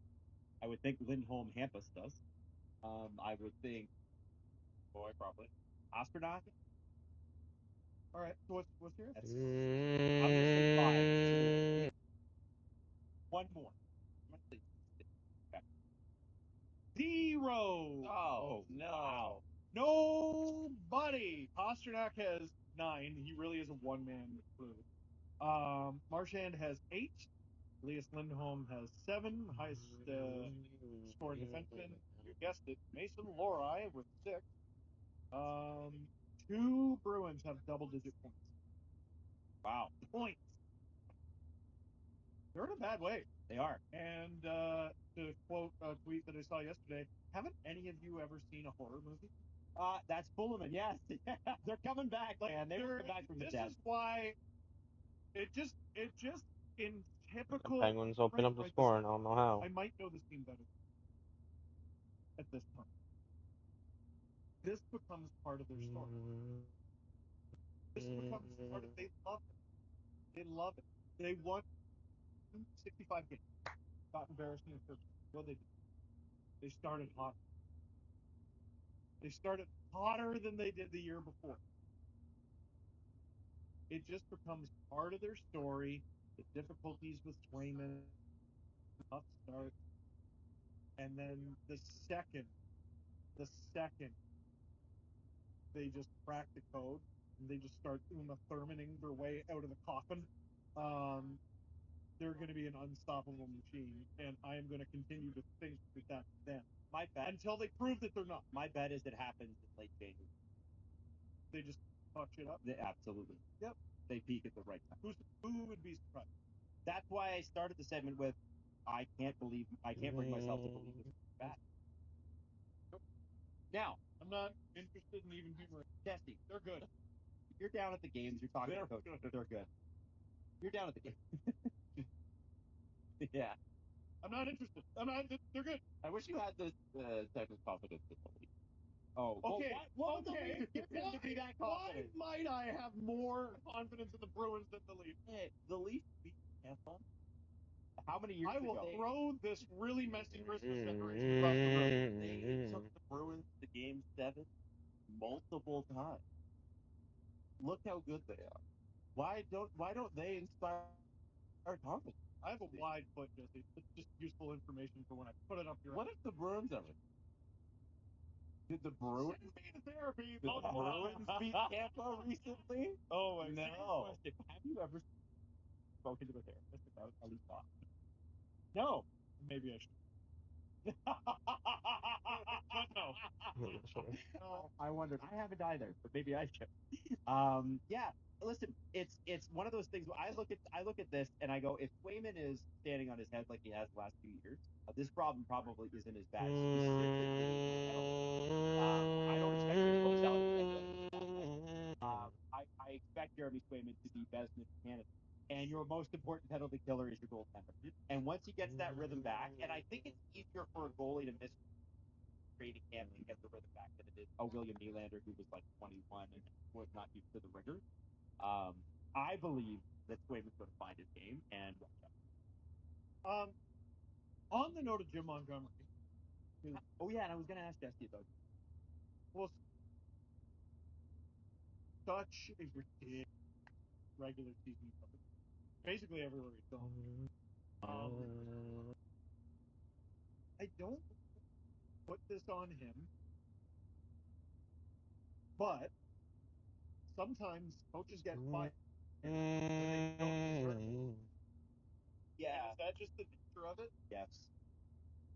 I would think Lindholm Hampus does. I would think probably Pasternak. All right, so what's yours? I'm gonna say 5. One more. I'm gonna say 6. 0. Oh no! Wow. Nobody. Pasternak has 9. He really is a one-man crew. Marchand has 8. Elias Lindholm has 7. Highest scoring defenseman. You guessed it. Mason Lohrei with 6. 2 Bruins have double-digit points. Wow. Points. They're in a bad way. They are. And to quote a tweet that I saw yesterday, haven't any of you ever seen a horror movie? That's Fullerman. Yes, they're coming back, man. They're coming back from the dead. This is why it just in typical The Penguins open up the right, score, and I don't know how. I might know this team better at this point. This becomes part of their story. This becomes part of they love it. They love it. They won 65 games. Got embarrassed in the first. What they did? They started hot. They started hotter than they did the year before. It just becomes part of their story. The difficulties with Swayman, tough start, and then the second they just crack the code and they just start Uma Thurmaning their way out of the coffin. They're going to be an unstoppable machine, and I am going to continue to think that that's them. My bet Until they prove that they're not. My bet is it happens in late January. They just fuck shit up. Absolutely. Yep. They peak at the right time. Who would be surprised? That's why I started the segment with, I can't bring myself to believe this is bad. Nope. Now, I'm not interested in even humor. Jesse, They're good. you're down at the games. You're talking to coach. They're good. You're down at the game. Yeah. I'm not interested. I'm not. They're good. I wish you had this type of confidence in the league. Oh, okay. Well, what would the Leafs give him to be that confident? Why might I have more confidence in the Bruins than the Leafs? Hey, the Leafs beat Tampa. How many years I will ago? throw this really messy Christmas decoration across the room. They took the Bruins to Game 7 multiple times. Look how good they are. Why don't they inspire confidence? I have a wide foot, Jesse. It's just useful information for when I put it up here. What if the Bruins ever? Did the Bruins therapy? Did the Bruins beat Tampa recently? Oh my No. God. Have you ever spoken to a therapist about a leaf off? No. Maybe I should. But no. I wondered. I haven't either, but maybe I should. Yeah. Listen, it's one of those things. Where I look at this and I go, if Swayman is standing on his head like he has the last 2 years, this problem probably isn't as bad. Specifically, I don't expect him to go to salary. I expect Jeremy Swayman to be best in Canada. And your most important penalty killer is your goaltender. And once he gets that rhythm back, and I think it's easier for a goalie to miss training camp to get the rhythm back than it is a William Nylander who was like 21 and was not used to the rigors. I believe that Swayman's going to find his game and watch out. On the note of Jim Montgomery. Oh yeah, and I was going to ask Jesse about. Well, such a ridiculous regular season cover. Basically everywhere he's gone. I don't put this on him, but sometimes coaches get fired when they don't deserve it. Yeah. And is that just the nature of it? Yes.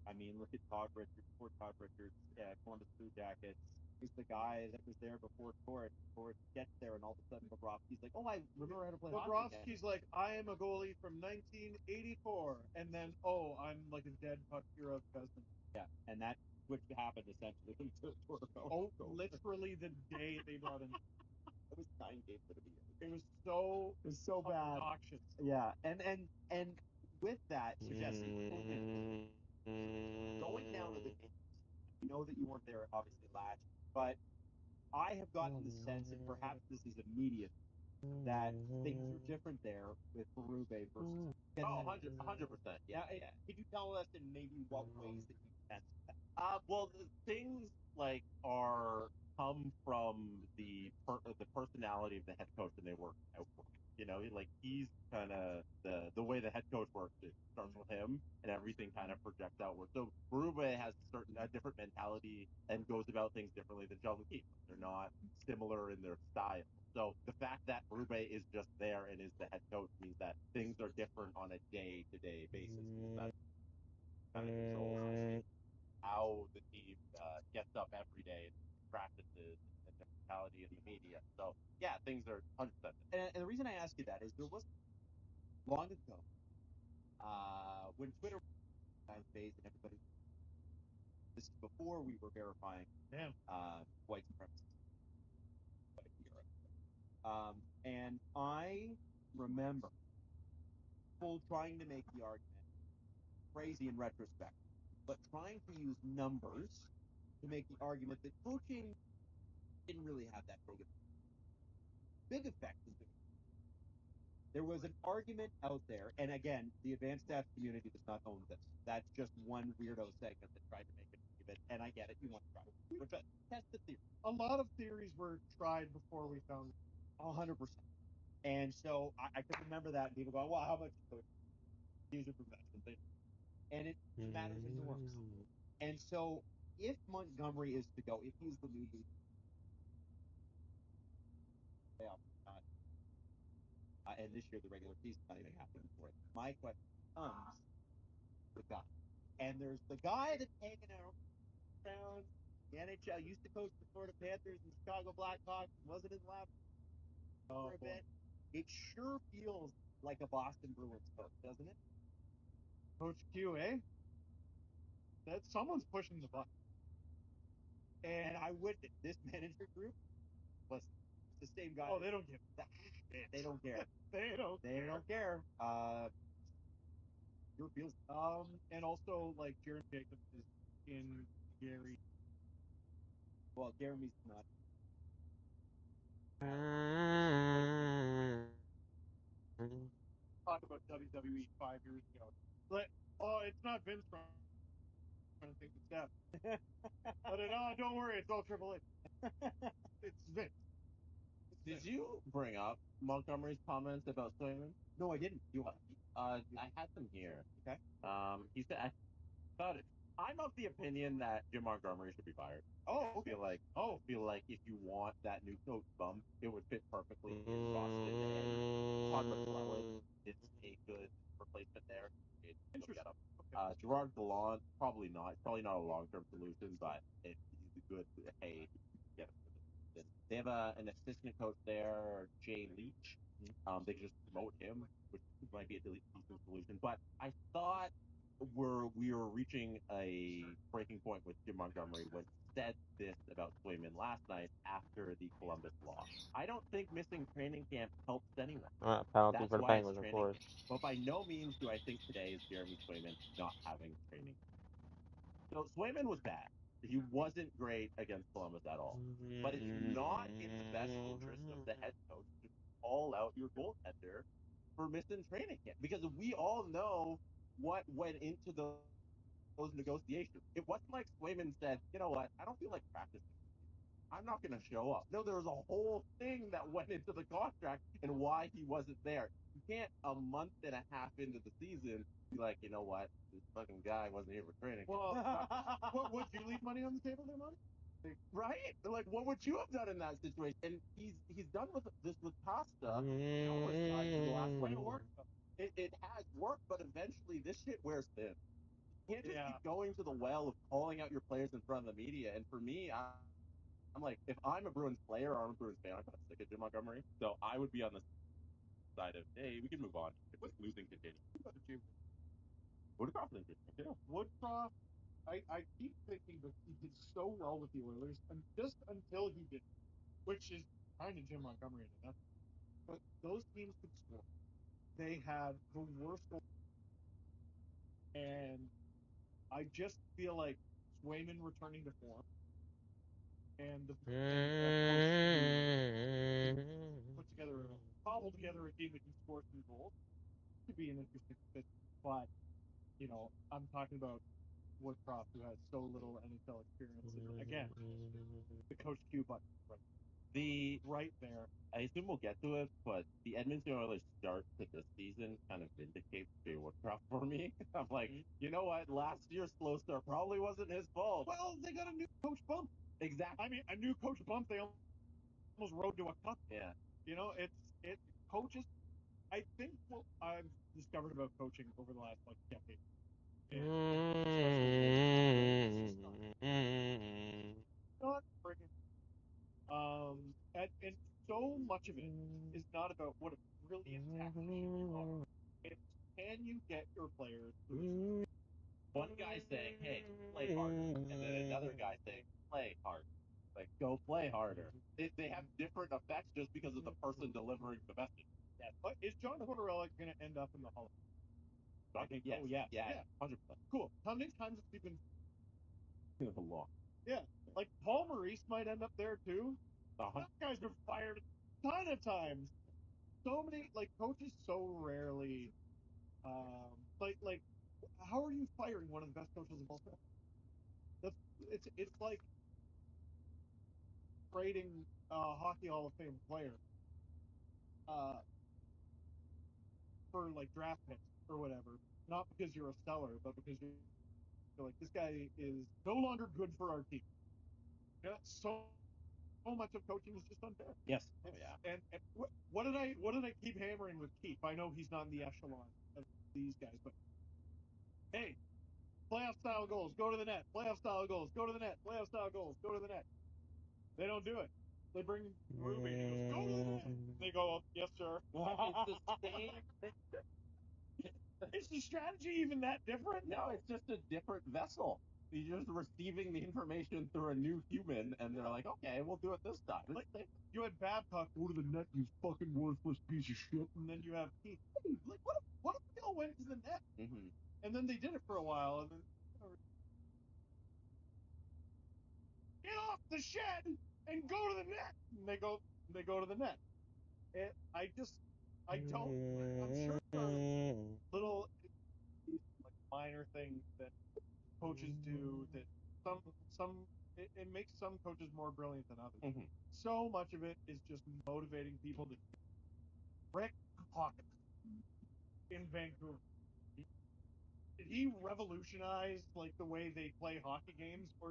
I mean, look at Todd Richards, poor Todd Richards, Columbus Blue Jackets. He's the guy that was there before Torres. Torres gets there, and all of a sudden, Bobrovsky's like, "Oh, I remember how to play hockey." Bobrovsky's like, "I am a goalie from 1984," and then, "Oh, I'm like a dead puck hero cousin." Yeah, and that switch happened essentially until Torres. Oh, literally the day they brought him. It was 9 games of the year. It was so bad. Obnoxious. Yeah, and with that, Jesse, going down to the games, know that you weren't there, obviously, last, but I have gotten the sense, and perhaps this is immediate, that things are different there with Berube versus. Oh, 100%. Yeah, yeah. Could you tell us in maybe what ways that you sense that? Well, the things like are come from the personality of the head coach, and they work out for him. You know, like he's kind of the way the head coach works. It starts with him, and everything kind of projects outward. So Berube has a different mentality and goes about things differently than Sheldon Keefe. They're not similar in their style. So the fact that Berube is just there and is the head coach means that things are different on a day-to-day basis. He's not kind of controls how the team gets up every day, practices, and the mentality in the media. So yeah, things are 100%. And the reason I ask you that is there was long ago when Twitter was phase and everybody. This is before we were verifying white supremacy in Europe. And I remember people trying to make the argument, crazy in retrospect, but trying to use numbers to make the argument that coaching didn't really have that big effect. There was an argument out there, and again, the advanced staff community does not own this. That's just one weirdo segment that tried to make it believe it, and I get it. You want to try it. But test the theory. A lot of theories were tried before we found 100%. And so I can remember that, and people go, well, how much is coaching? These are professional things. And it matters in nuance. And so if Montgomery is to go, if he's the new playoff, and this year the regular season's not even happening for it, my question comes the guy. And there's the guy that's hanging around the NHL, used to coach the Florida Panthers and Chicago Blackhawks, and wasn't in the last for a bit. It sure feels like a Boston Bruins coach, doesn't it? Coach Q, eh? That someone's pushing the button. And I witnessed this manager group. Listen, it's the same guy. Oh, they don't give. They don't care. They don't. They don't care. Your feels. And also like Jeremy Jacobs is in Gary. Well, Jeremy's not. Talk about WWE 5 years ago. Like, oh, it's not Vince trying to take the step. But don't worry, it's all Triple H. It's Vince. Did you bring up Montgomery's comments about Swayman? No, I didn't. You I had them here. okay? He said, I thought I'm of the opinion that Jim Montgomery should be fired. Oh, I okay. feel like if you want that new coach bump, it would fit perfectly in Boston, and Todd McClellan is a good replacement there. Interesting. Gerard Gallant, probably not. It's probably not a long-term solution, but if he's a good, hey, get him for the season. They have an assistant coach there, Jay Leach. They can just promote him, which might be a decent solution. But I thought we were reaching a breaking point with Jim Montgomery when he said this about Swayman last night after the Columbus loss. I don't think missing training camp helps anyone. Penalty That's for the why it's Penguins, of training. course. But by no means do I think today is Jeremy Swayman not having training. So Swayman was bad. He wasn't great against Columbus at all. But it's not in the best interest of the head coach to call out your goaltender for missing training camp, because we all know what went into those negotiations. It wasn't like Swayman said, you know what, I don't feel like practicing. I'm not going to show up. No, there was a whole thing that went into the contract and why he wasn't there. You can't a month and a half into the season be like, you know what, this fucking guy wasn't here for training. Well, what would you leave money on the table there, Monty? Right? Like, what would you have done in that situation? And he's done with this with Costa countless times in the last it has worked, but eventually this shit wears thin. You can't just keep going to the well of calling out your players in front of the media. And for me, I'm like, if I'm a Bruins player or I'm a Bruins fan, I'm kind of sick of Jim Montgomery. So I would be on the side of, hey, we can move on if this losing continues. Woodcroft is interesting too. Woodcroft, I keep thinking that he did so well with the Oilers, and just until he did, which is kind of Jim Montgomery in a nutshell. But those teams could score. They had the worst, and I just feel like Wayman returning to form, and the put together, cobble together a team that can score some goals, could be an interesting fit. But I'm talking about Woodcroft, who has so little NFL experience. And again, the Coach Q button right there. I assume we'll get to it, but the Edmonton Oilers start to this season kind of vindicates Jay Woodcroft for me. I'm like, you know what? Last year's slow start probably wasn't his fault. Well, they got a new coach bump. Exactly. I mean, a new coach bump. They almost rode to a cup. Yeah. It coaches. I think what I've discovered about coaching over the last decade, and especially not friggin' and so much of it is not about what a brilliant tactician you are. It's can you get your players to One guy saying, "Hey, play harder," and then another guy saying, "Play hard." Like, go play harder. They have different effects just because of the person delivering the message. Yes. But is John Tortorella going to end up in the Hall of Fame? Yes. Oh, yeah. Yeah. 100%. Cool. How many times has he been? A lot. Yeah. Like Paul Maurice might end up there too. That guy's been fired a ton of times. So many coaches so rarely like how are you firing one of the best coaches of all time? That's it's like trading a hockey Hall of Fame player for draft picks or whatever. Not because you're a seller, but because you're like, this guy is no longer good for our team. Yeah, so much of coaching is just unfair. Yes. Oh, yeah. And what did I keep hammering with Keith? I know he's not in the echelon of these guys, but hey, playoff style goals, go to the net. Playoff style goals, go to the net. Playoff style goals, go to the net. They don't do it. They bring Ruby and he goes, go to the net. They go, yes, sir. It's the same thing. Is the strategy even that different? No, it's just a different vessel. You're just receiving the information through a new human, and they're like, okay, we'll do it this time. You had Babcock go to the net, you fucking worthless piece of shit, and then you have Keith. Hey, what if we all went to the net? Mm-hmm. And then they did it for a while, and then get off the shed and go to the net. And they go to the net. And I don't. I'm sure there are little minor things that coaches do that some it makes some coaches more brilliant than others. Mm-hmm. So much of it is just motivating people to Rick Pocket in Vancouver. Did he revolutionize the way they play hockey games, or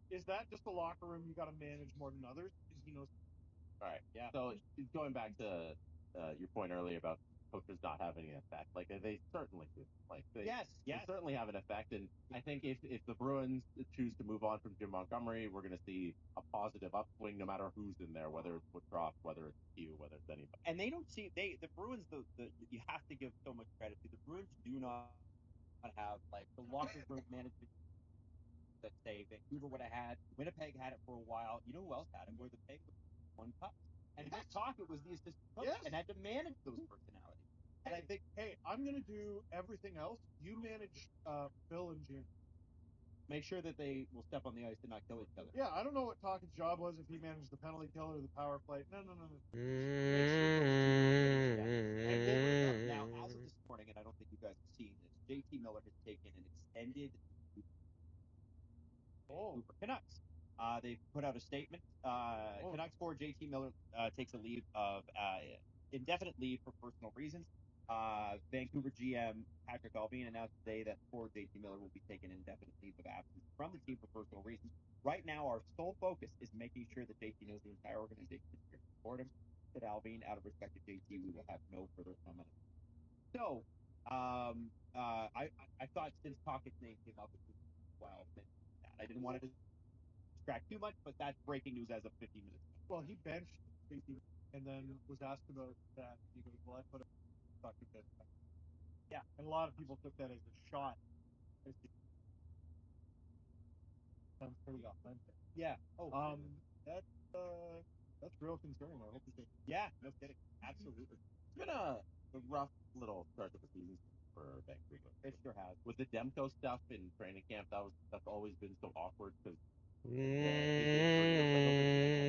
is that just a locker room you got to manage more than others? Because he knows. All right. Yeah. So going back to your point earlier about coaches not having an effect, they certainly do. Yes. They certainly have an effect. And I think if the Bruins choose to move on from Jim Montgomery, we're going to see a positive upswing no matter who's in there, whether it's Woodcroft, whether it's Q, whether it's anybody. And they don't see the Bruins. You have to give so much credit to the Bruins. Do not have the locker room management that say Vancouver would have had. Winnipeg had it for a while. You know who else had it? Where the Penguins won cups. And Rick Tocchet was the assistant coach and had to manage those personalities. And I think, hey, I'm gonna do everything else. You manage Phil and Jim. make sure that they will step on the ice and not kill each other. Yeah, I don't know what Tocchet's job was if he managed the penalty kill or the power play. No. Make sure those two don't get each other. And we'll bring it up now. As of this morning, and I don't think you guys have seen this, JT Miller has taken an extended Canucks. They put out a statement. Canucks for JT Miller takes a leave of indefinite leave for personal reasons. Vancouver GM Patrick Allvin announced today that for JT Miller will be taking indefinite leave of absence from the team for personal reasons. Right now, our sole focus is making sure that JT knows the entire organization is here to support him. Said Allvin, out of respect to JT, we will have no further comment. So, I thought since Tockett's name came up, it was well, I didn't want to distract too much, but that's breaking news as of 15 minutes ago. Well, he benched JT and then was asked about that. He goes, "Well, I put a Tocchet bit." Yeah, and a lot of people took that as a shot. Sounds pretty authentic. Yeah. Oh, that's real concerning. I hope he's yeah. No kidding. Absolutely. It's been a rough little start to the season. for Vancouver. It sure has. With the Demko stuff in training camp, that's always been so awkward because his injury was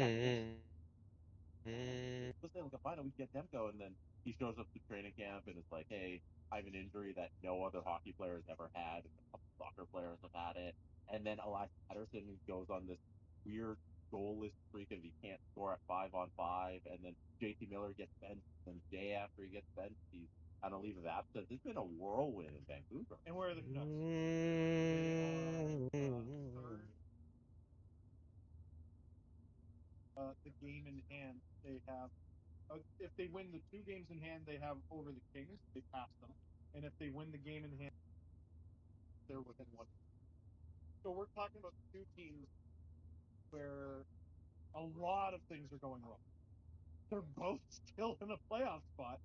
like, let's say like a final, we get Demko, and then he shows up to training camp and it's like, hey, I have an injury that no other hockey player has ever had. A couple soccer players have had it, and then Elias Patterson goes on this weird goalless streak and he can't score at 5-on-5, and then JT Miller gets benched, and Jay after he gets benched, he's on a leave of absence. It's been a whirlwind in Vancouver. And where are the Canucks? They are third. The game in hand, they have. If they win the 2 games in hand, they have over the Kings. They pass them, and if they win the game in hand, they're within 1. So we're talking about 2 teams where a lot of things are going wrong. They're both still in a playoff spot.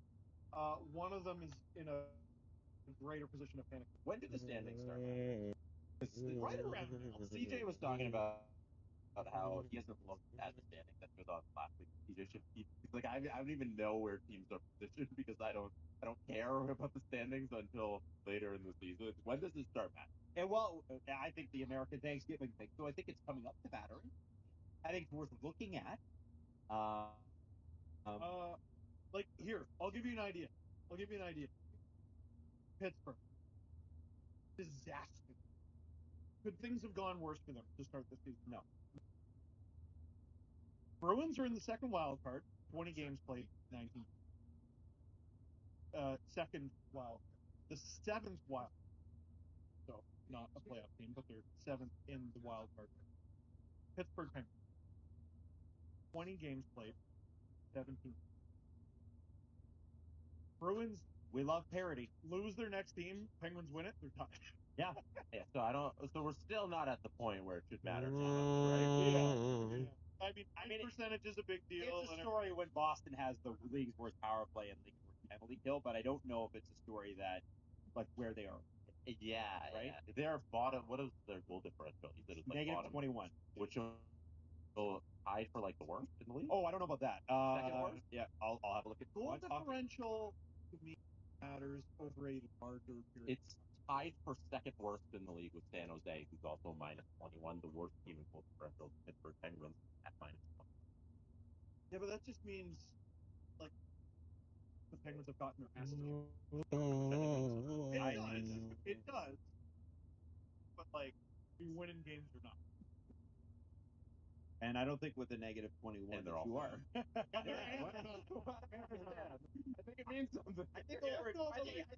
One of them is in a greater position of panic. When did the standings start? Right around now. CJ was talking about how he hasn't looked at the standings that he was on last week. CJ should keep. He's like, I don't even know where teams are positioned because I don't care about the standings until later in the season. When does it start, Matt? And well, I think the American Thanksgiving thing. So I think it's coming up to battering. I think it's worth looking at. Like here, I'll give you an idea. Pittsburgh, disaster. Could things have gone worse for them to start the season? No. Bruins are in the second wild card, 20 games played, 19. Second wild card. The 7th wild. So not a playoff team, but they're 7th in the wild card. Pittsburgh Penguins, 20 games played, 17. Bruins, We love parity. lose their next team. Penguins win it. They're tied. Yeah. So I don't. So we're still not at the point where it should matter too much, right? Yeah. I mean, percentage is a big deal. It's a story when Boston has the league's worst power play and league's worst penalty kill, but I don't know if it's a story that, like, where they are. Yeah. Right? Yeah. They're bottom. What is their goal differential? You said it's like Negative bottom 21. which will tied for like the worst in the league. Oh, I don't know about that. Second worst? Yeah, I'll have a look at Goal one. differential to me matters over a larger period. It's tied for second worst in the league with San Jose, who's also minus 21. The worst team in goal differential, Pittsburgh Penguins at minus 20. Yeah, but that just means like the Penguins have gotten their asses. It does. But like, you win in games or not. And I don't think with a negative 21 And they're that all you are. I think it means something. I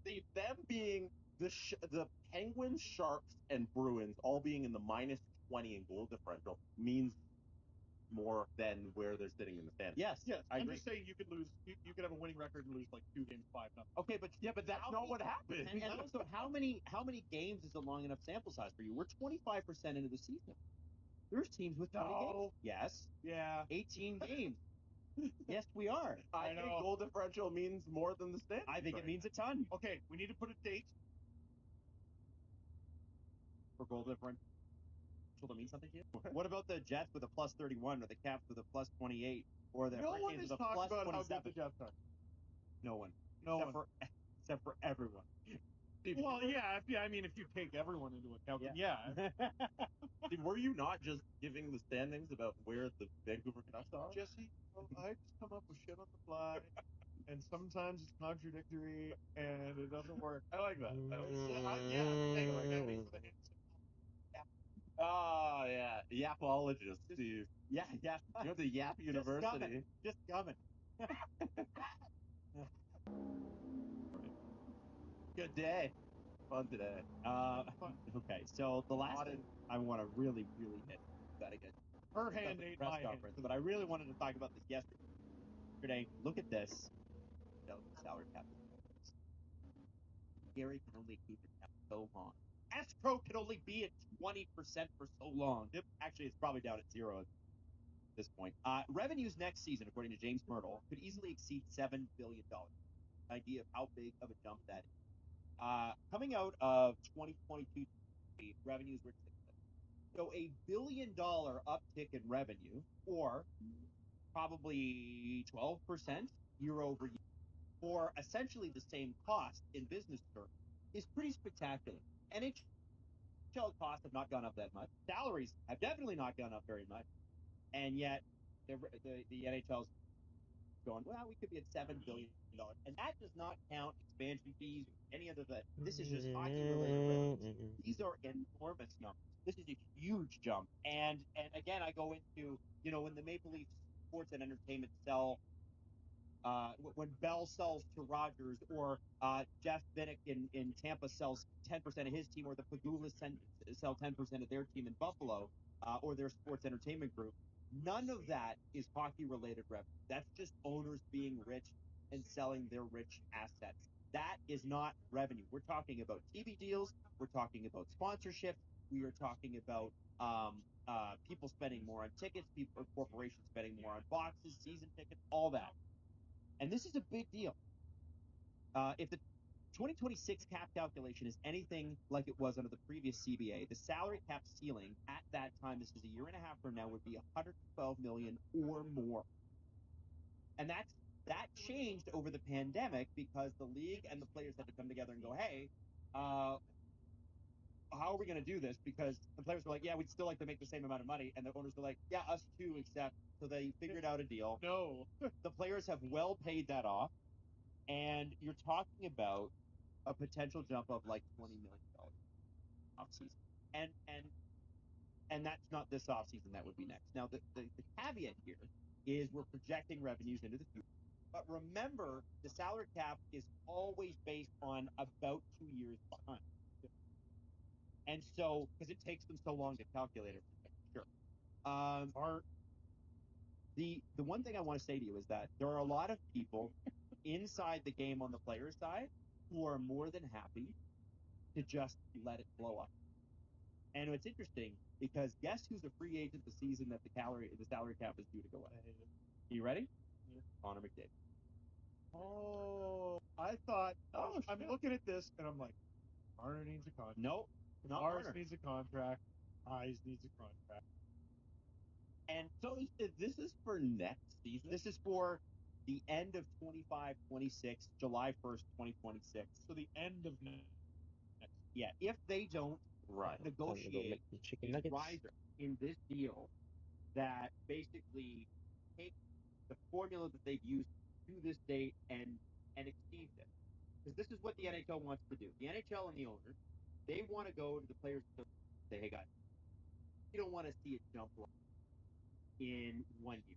think them being the Penguins, Sharks, and Bruins all being in the minus 20 in goal differential means more than where they're sitting in the standings. Yes. I'm just saying you could lose. You could have a winning record and lose like 2 games, 5-0. Okay, but that's not what happened. And also, how many games is a long enough sample size for you? We're 25% into the season. There's teams with 20 games. Yes. Yeah. 18 games. Yes, we are. I think goal differential means more than the standings. I think it means a ton Okay, we need to put a date for goal differential to mean something to you. What about the Jets with a plus 31, or the Caps with a plus 28, or the No one Hurricanes has with a talked plus about 27? how good the Jets are. No one. No except one. except for everyone. Well, yeah. I mean, if you take everyone into account, then yeah. Were you not just giving the standings about where the Vancouver Canucks are? Jesse, well, I just come up with shit on the fly, and sometimes it's contradictory, and it doesn't work. I like that. Yeah. Oh yeah, yapologist Steve. Yeah. You went to Yap University. Just gumming. Good day. Fun today. Okay, so the last thing I want to really hit that again. Her About hand the ain't press my hand. conference, but I really wanted to talk about this yesterday. Look at this. No, salary cap. Gary can only keep it at so long. Escrow can only be at 20% for so long. Actually, it's probably down at 0 at this point. Revenues next season, according to James Myrtle, could easily exceed $7 billion. Idea of how big of a jump that is. Coming out of 2022, revenues were so $1 billion uptick in revenue, or probably 12% year over year, for essentially the same cost in business terms. is pretty spectacular. NHL costs have not gone up that much. Salaries have definitely not gone up very much, and yet the NHL's going, well, we could be at $7 billion, and that does not count expansion fees or any other that. This is just hockey related revenues. These are enormous numbers. This is a huge jump, and again, I go into when the Maple Leafs Sports and Entertainment sell. When Bell sells to Rogers, or Jeff Vinnick in Tampa sells 10% of his team, or the Pagulas sell 10% of their team in Buffalo, or their sports entertainment group, none of that is hockey-related revenue. That's just owners being rich and selling their rich assets. That is not revenue. We're talking about TV deals. We're talking about sponsorships. We are talking about people spending more on tickets, corporations spending more on boxes, season tickets, all that. And this is a big deal. If the 2026 cap calculation is anything like it was under the previous CBA, the salary cap ceiling at that time, this is a year and a half from now, would be 112 million or more. And that changed over the pandemic because the league and the players had to come together and go, hey, how are we going to do this? Because the players were like, yeah, we'd still like to make the same amount of money. And the owners were like, yeah, us too, except. So they figured out a deal. No. The players have well paid that off. And you're talking about a potential jump of like $20 million off season. And that's not this off season, that would be next. Now the caveat here is we're projecting revenues into the future. But remember, the salary cap is always based on about 2 years behind. And so, because it takes them so long to calculate everything, sure. The one thing I want to say to you is that there are a lot of people inside the game on the player side who are more than happy to just let it blow up. And it's interesting because guess who's a free agent the season that the salary cap is due to go up? You ready? Yeah. Connor McDavid. Oh, I thought. I'm looking at this and I'm like, Marner needs a contract. Nope, not Mars Marner. needs a contract. Eyes needs a contract. And so this is for next season. This is for the end of 25-26, July 1st, 2026. So the end of next. Yeah, if they don't Right. Time to go negotiate make some chicken a nuggets. riser in this deal that basically takes the formula that they've used to this date and exceeds it. Because this is what the NHL wants to do. The NHL and the owners, they want to go to the players and say, hey guys, we don't want to see it jump in 1 year.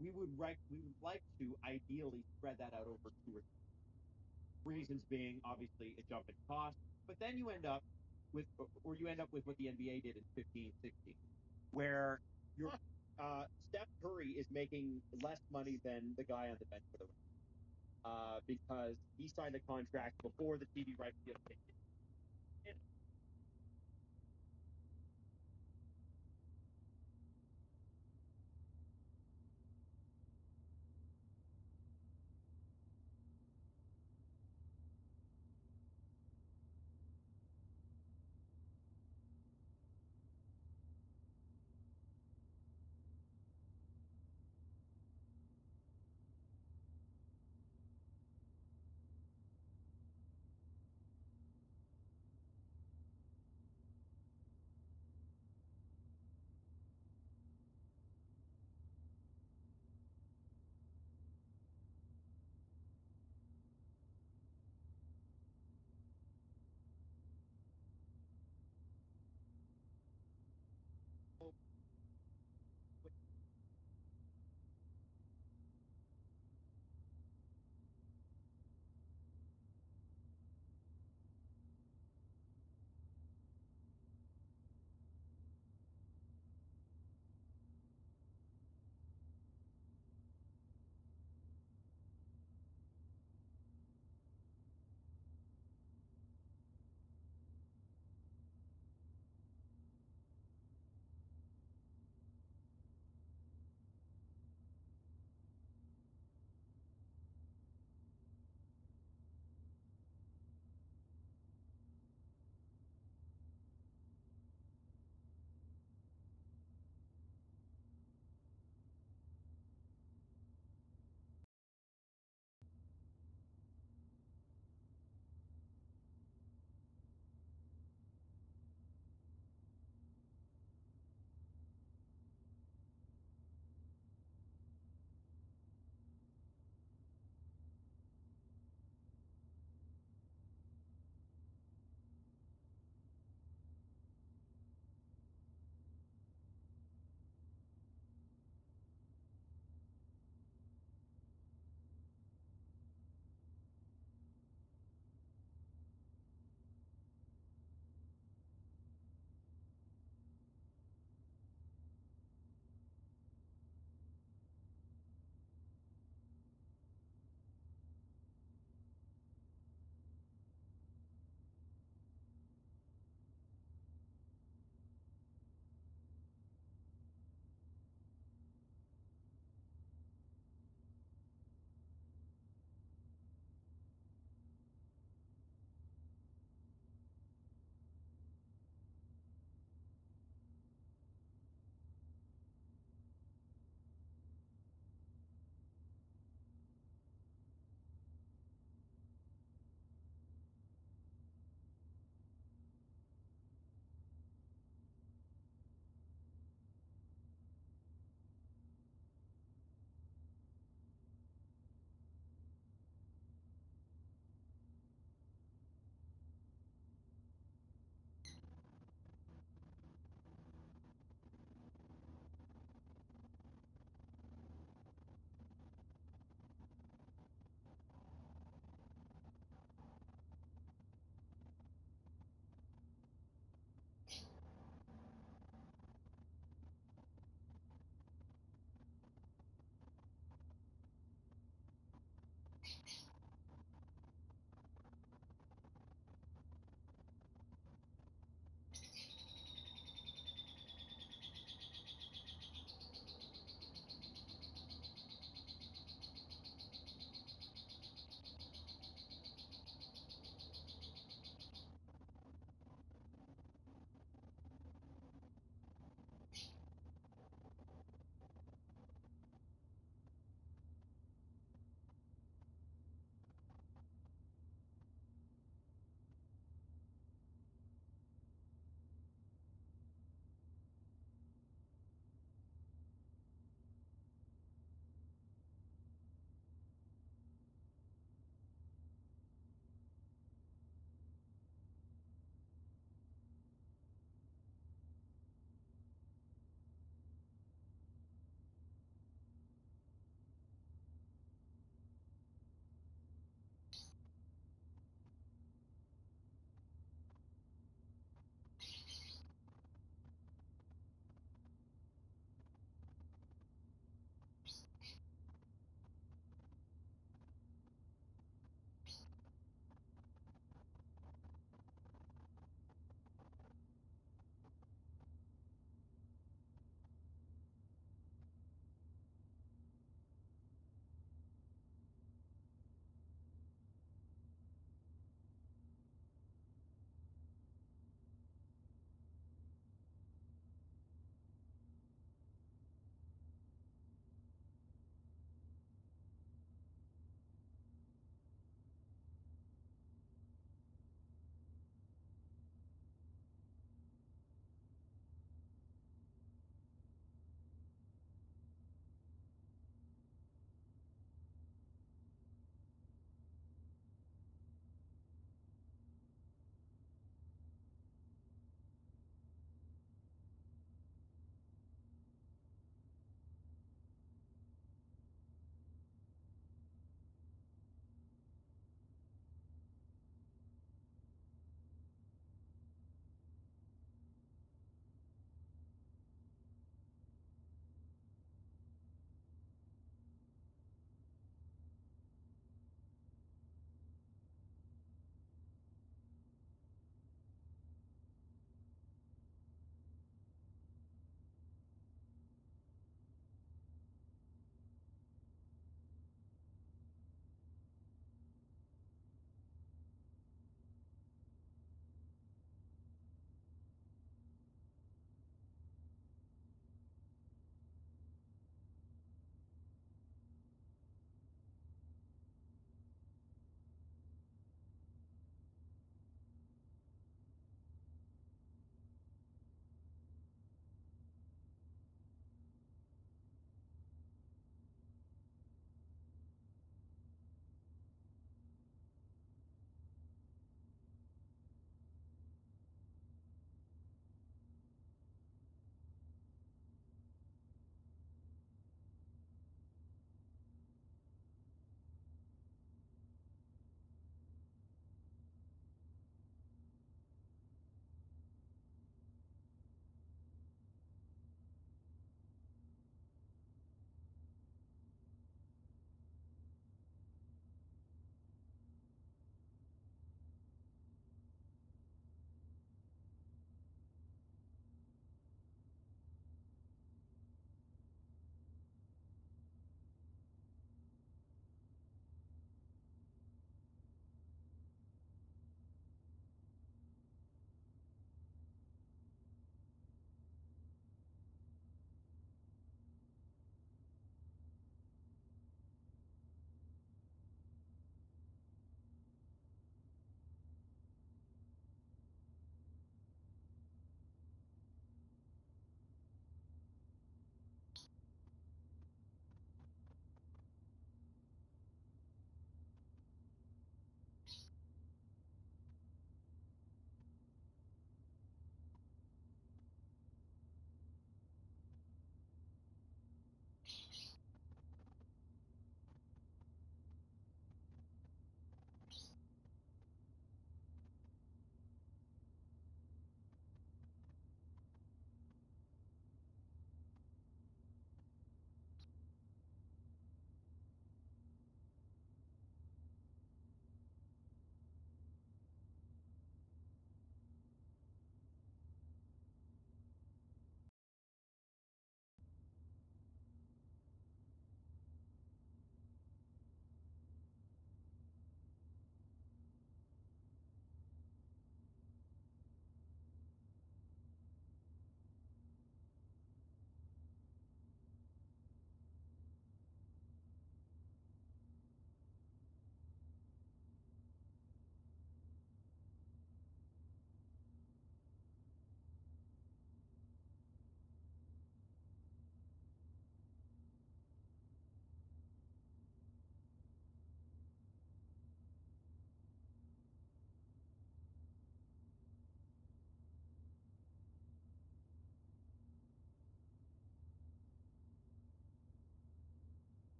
We would like to ideally spread that out over 2 or 3 reasons, being obviously a jump in cost, but then you end up with what the NBA did in 15-16, where your Steph Curry is making less money than the guy on the bench for the Raptors, because he signed a contract before the TV rights deal came in.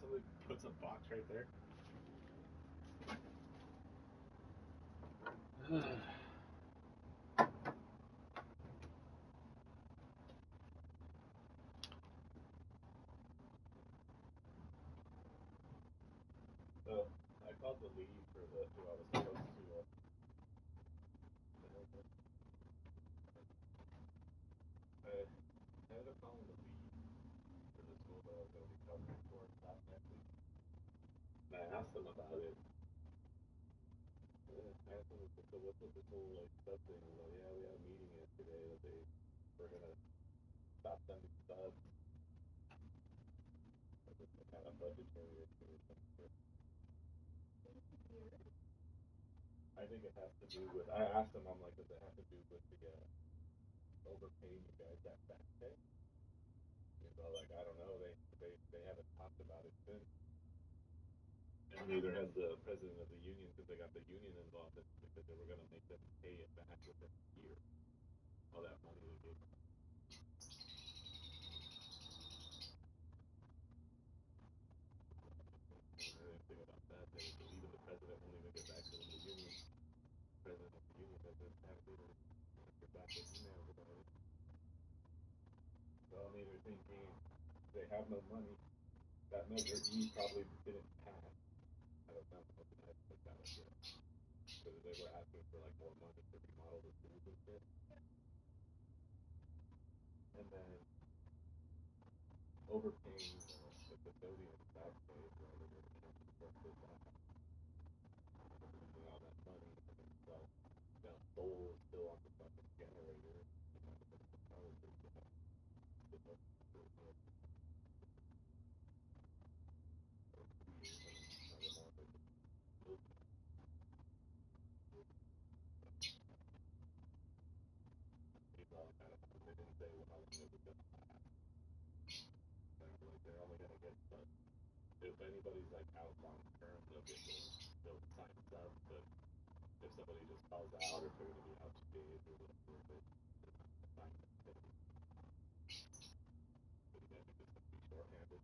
somebody puts a box right there. So I called the lead for who I was supposed to. I ended up calling the lead for the school that I was going to be covering for last next week. And I asked them about it. I asked them, so what's with this whole like sub thing? Like, yeah, we had a meeting yesterday that they were going to stop sending subs. Kind of budgetary issue or something. I think it has to do with. I asked them, I'm like, does it have to do with the overpaying you guys that back pay? And they're like, I don't know. They haven't talked about it since. And neither has the president of the union, because they got the union involved in it, because they were going to make them pay it back within a year. All that money they gave them. Anything about that? Even the president won't even get back to them. The union president of the union doesn't have even get back with emails about it. So I'm either thinking they have no money. That measure E probably didn't pass. I don't know. I haven't looked at it yet. Because they were asking for like more money to remodel the schools and shit. And then overpaying the custodians back pay, where they were work with that, using all that money. And it's like, Soul is still on the fucking generator. They didn't say how long it was going to last. Like they're only going to get, if anybody's like out long term, they'll sign up. But if somebody just calls out, or if they're going to be out days or whatever, they're not sign up. But you guys are just going to be shorthanded.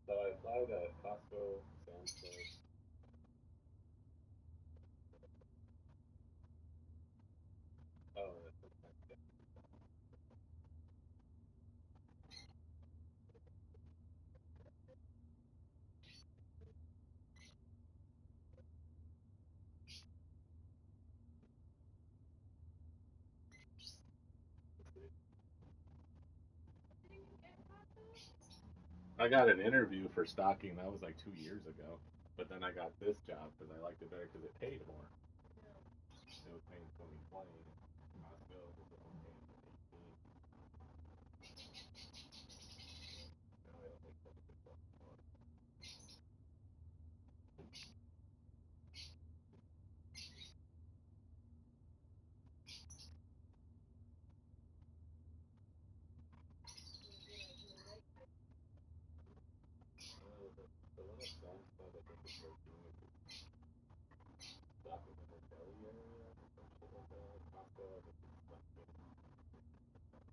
So I applied at Costco, Sam's Club. Oh, and it's I got an interview for stocking. That was like 2 years ago. But then I got this job because I liked it better because it paid more. It was paying 2020. Costco was only paying 18. Now I don't make 26 more. The one at Sam's Club, I think it's 13. Stocking in the deli area or some shit like that. Costco, I think it's stocking.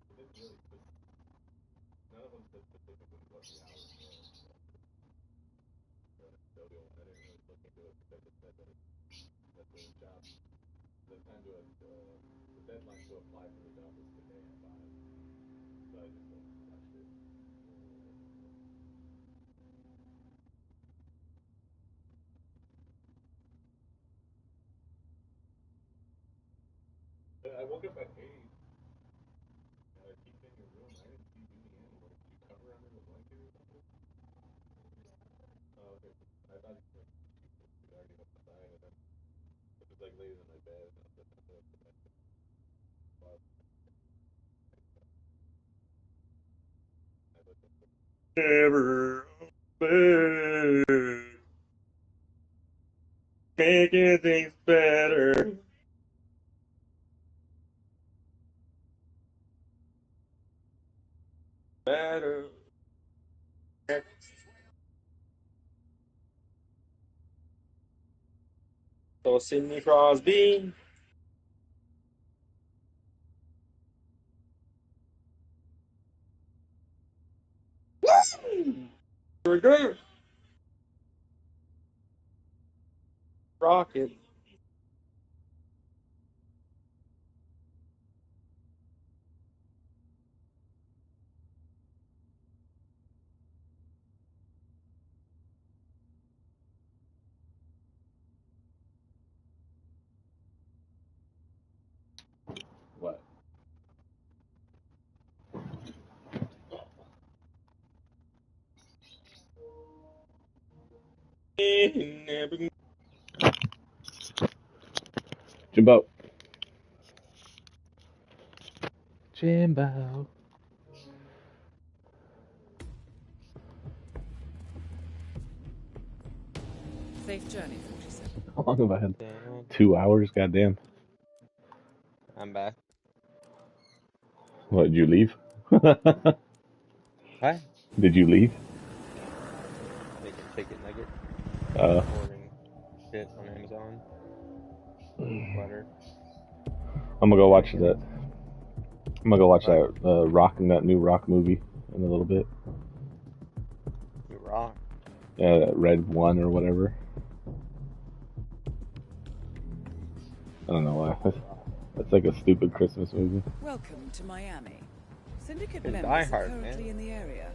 It didn't really none of them said specifically what the hours were. So I didn't really look into it because it said that the job, the time to the deadline to apply for the job was today at 5. So I just watched it. I woke up at 8. And I peeked in your room. I didn't see Judy anywhere. Did you cover under the blanket or something? Oh, okay. I thought you already went outside, and then it was like laid in my bed. And I was like, Never open. Making things better. Better. So Sidney Crosby. We're good. Rocket. What? Jimbo. Jimbo. Safe journey, 47. How long have I had? Damn. 2 hours? Goddamn. I'm back. What, did you leave? Hi. Did you leave? Making chicken nuggets. Uh, Ordering shit on Amazon. Sweater. I'm gonna go watch that. I'm gonna go watch What? that new Rock movie in a little bit. You rock. Yeah, that Red One or whatever. I don't know why. That's like a stupid Christmas movie. Welcome to Miami. Syndicate It's members Die are Hard, currently man. in the area.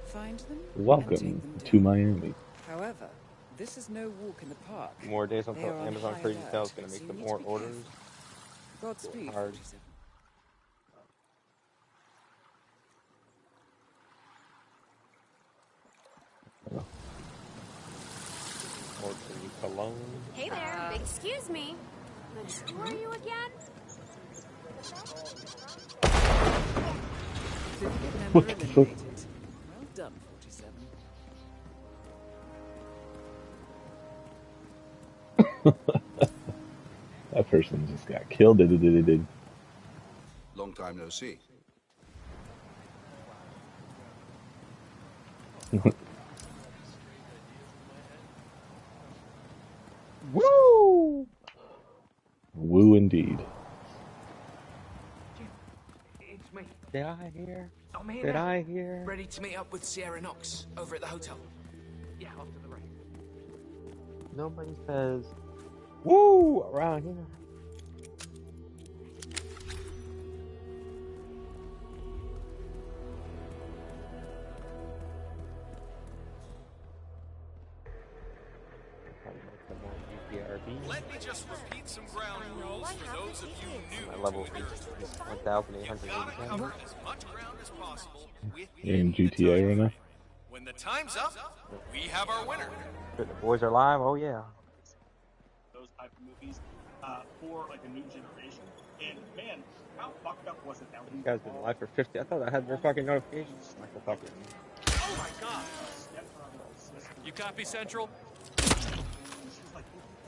Find them and take Welcome them to down. Miami. However, this is no walk in the park. More days They are until on Amazon high crazy alert, sales gonna so make you some need more to be orders. careful. Godspeed, Hard. 47. Ordering cologne. Hey there, excuse me. But who are you again? Syndicate member What the fuck? eliminated. Well done, 47. That person just got killed. Did. Long time no see. Woo! Woo indeed. It's me. Did I hear? I'm here Did now. I hear? Ready to meet up with Sierra Knox over at the hotel. Yeah, off to the right. Nobody says woo around here. Let me just repeat some ground rules for those of you new My level to is experience. 1,887. Cover as much ground as possible You're in within the GTA time right now? frame. When the time's up, we have our winner. The boys are live. Oh yeah. Those type of movies for like a new generation. And man, how fucked up was it that we You guys been live for 50. I thought I had their fucking notifications. Like the fucking. Oh my god! You copy Central?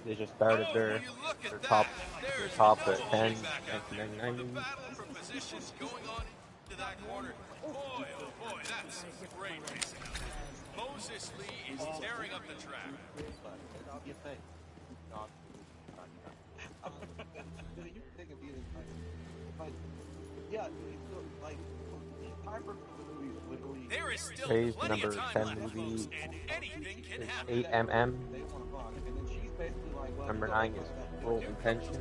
They just started Oh, their will you look at top that? their There's top double 10 back out there. The 1999. battle for positions going on into that corner. Boy, oh boy, that's great racing. Moses Lee is tearing up the track. There is still Today's plenty number of time 10 left, movie folks, and anything can is happen. 8mm. Number 9 is Cruel Intention.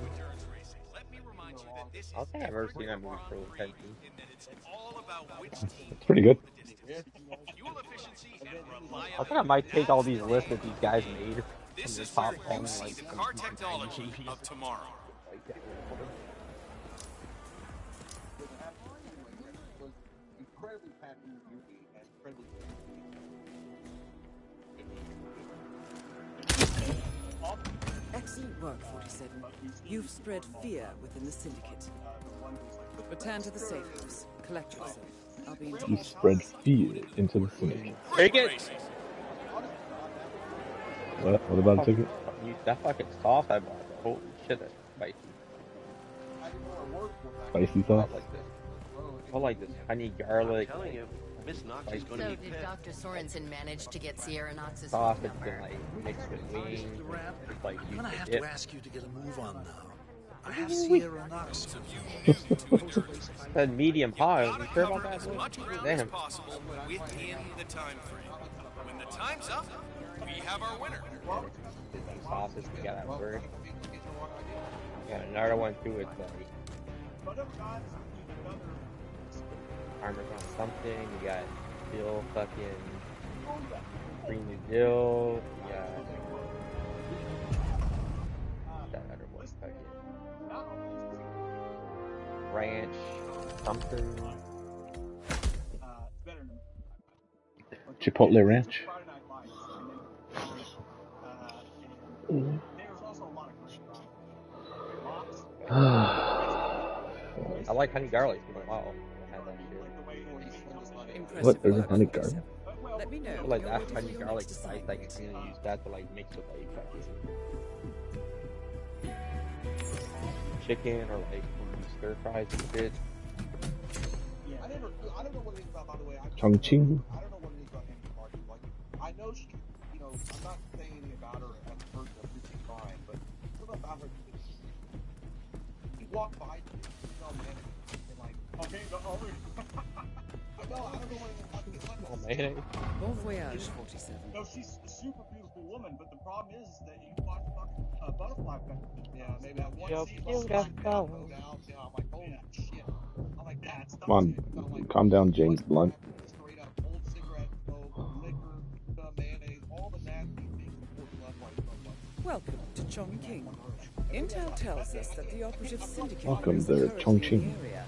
Let me remind you that this I don't is think I've ever seen that movie, Cruel Intention. in that it's all about which team It's pretty good. the distance. Fuel efficiency and I think I might take all these lists that reliability. these guys made from This the is top where 10, you see like the from car 2000 technology of tomorrow. like that. Incredibly passionate movie and incredibly Excellent work, 47. You've spread fear within the Syndicate. Return to the safe house. Collect yourself. I'll be in You touch. spread fear into the syndicate. Take it! What about a ticket? That fucking sauce I bought, holy shit, that's spicy. Spicy sauce? I like this honey garlic. I'm telling you, Miss Knox is going So to be did pissed. Dr. Sorensen manage to get Sierra Knox's Sauce phone that's number? been like mixed with wings. It's like I'm you gonna have dip. to ask you to get a move on now. I have Sierra Knox. Of you new to it. Said medium high. Gotta You sure cover about that, as boy? much ground as Damn. possible within the time frame. When the time's up, we have our winner. Get some sausage we got at work. Got another one too. It's like armor's on something. We got Bill fucking Creamy Dill. We got that other one fucking ranch something. Chipotle Ranch. I like honey garlic. It's been a while. I had that shit. What? Impressive There's a work, honey 47. garlic? Let me know. I feel when like you're that ready for honey your garlic next spice, like you can use that to like mix with like fucking chicken or like stir fries and shit. I don't know what it is about, by the way. Chongqing. I don't know what it is about Amy Martin. Like, I know she, you know, I'm not saying anything about her as a person, everything's fine, but something about her, she walked by, you know, man, and like, okay, I don't know what it is. Oh man. Bon voyage, 47. No, she's a super beautiful woman, but the problem is that you watch Butterfly Festival. Yeah, maybe that one Yo, scene you was got like, fellas. I'm like, holy shit. I'm like, that stuff. Come on, calm down, James Blunt. Straight up, old cigarette smoke, liquor, mayonnaise, all the nasty things before left, right, Welcome to Chongqing. Intel tells us that the operative syndicate Welcome is to currently in Chongqing. the area.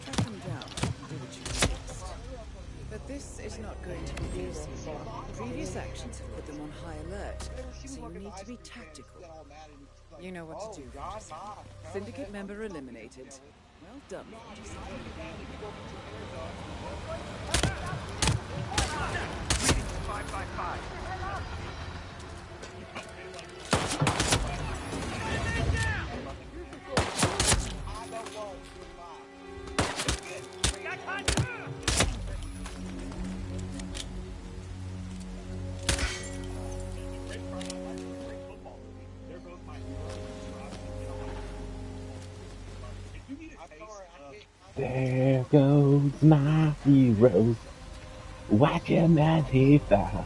Track them down and do what you do next. But this is not going to be easy. Previous actions have put them on high alert, so you need to be tactical. You know what to do, 47. Syndicate member eliminated. Well done, 47. There goes my hero, watching as he falls.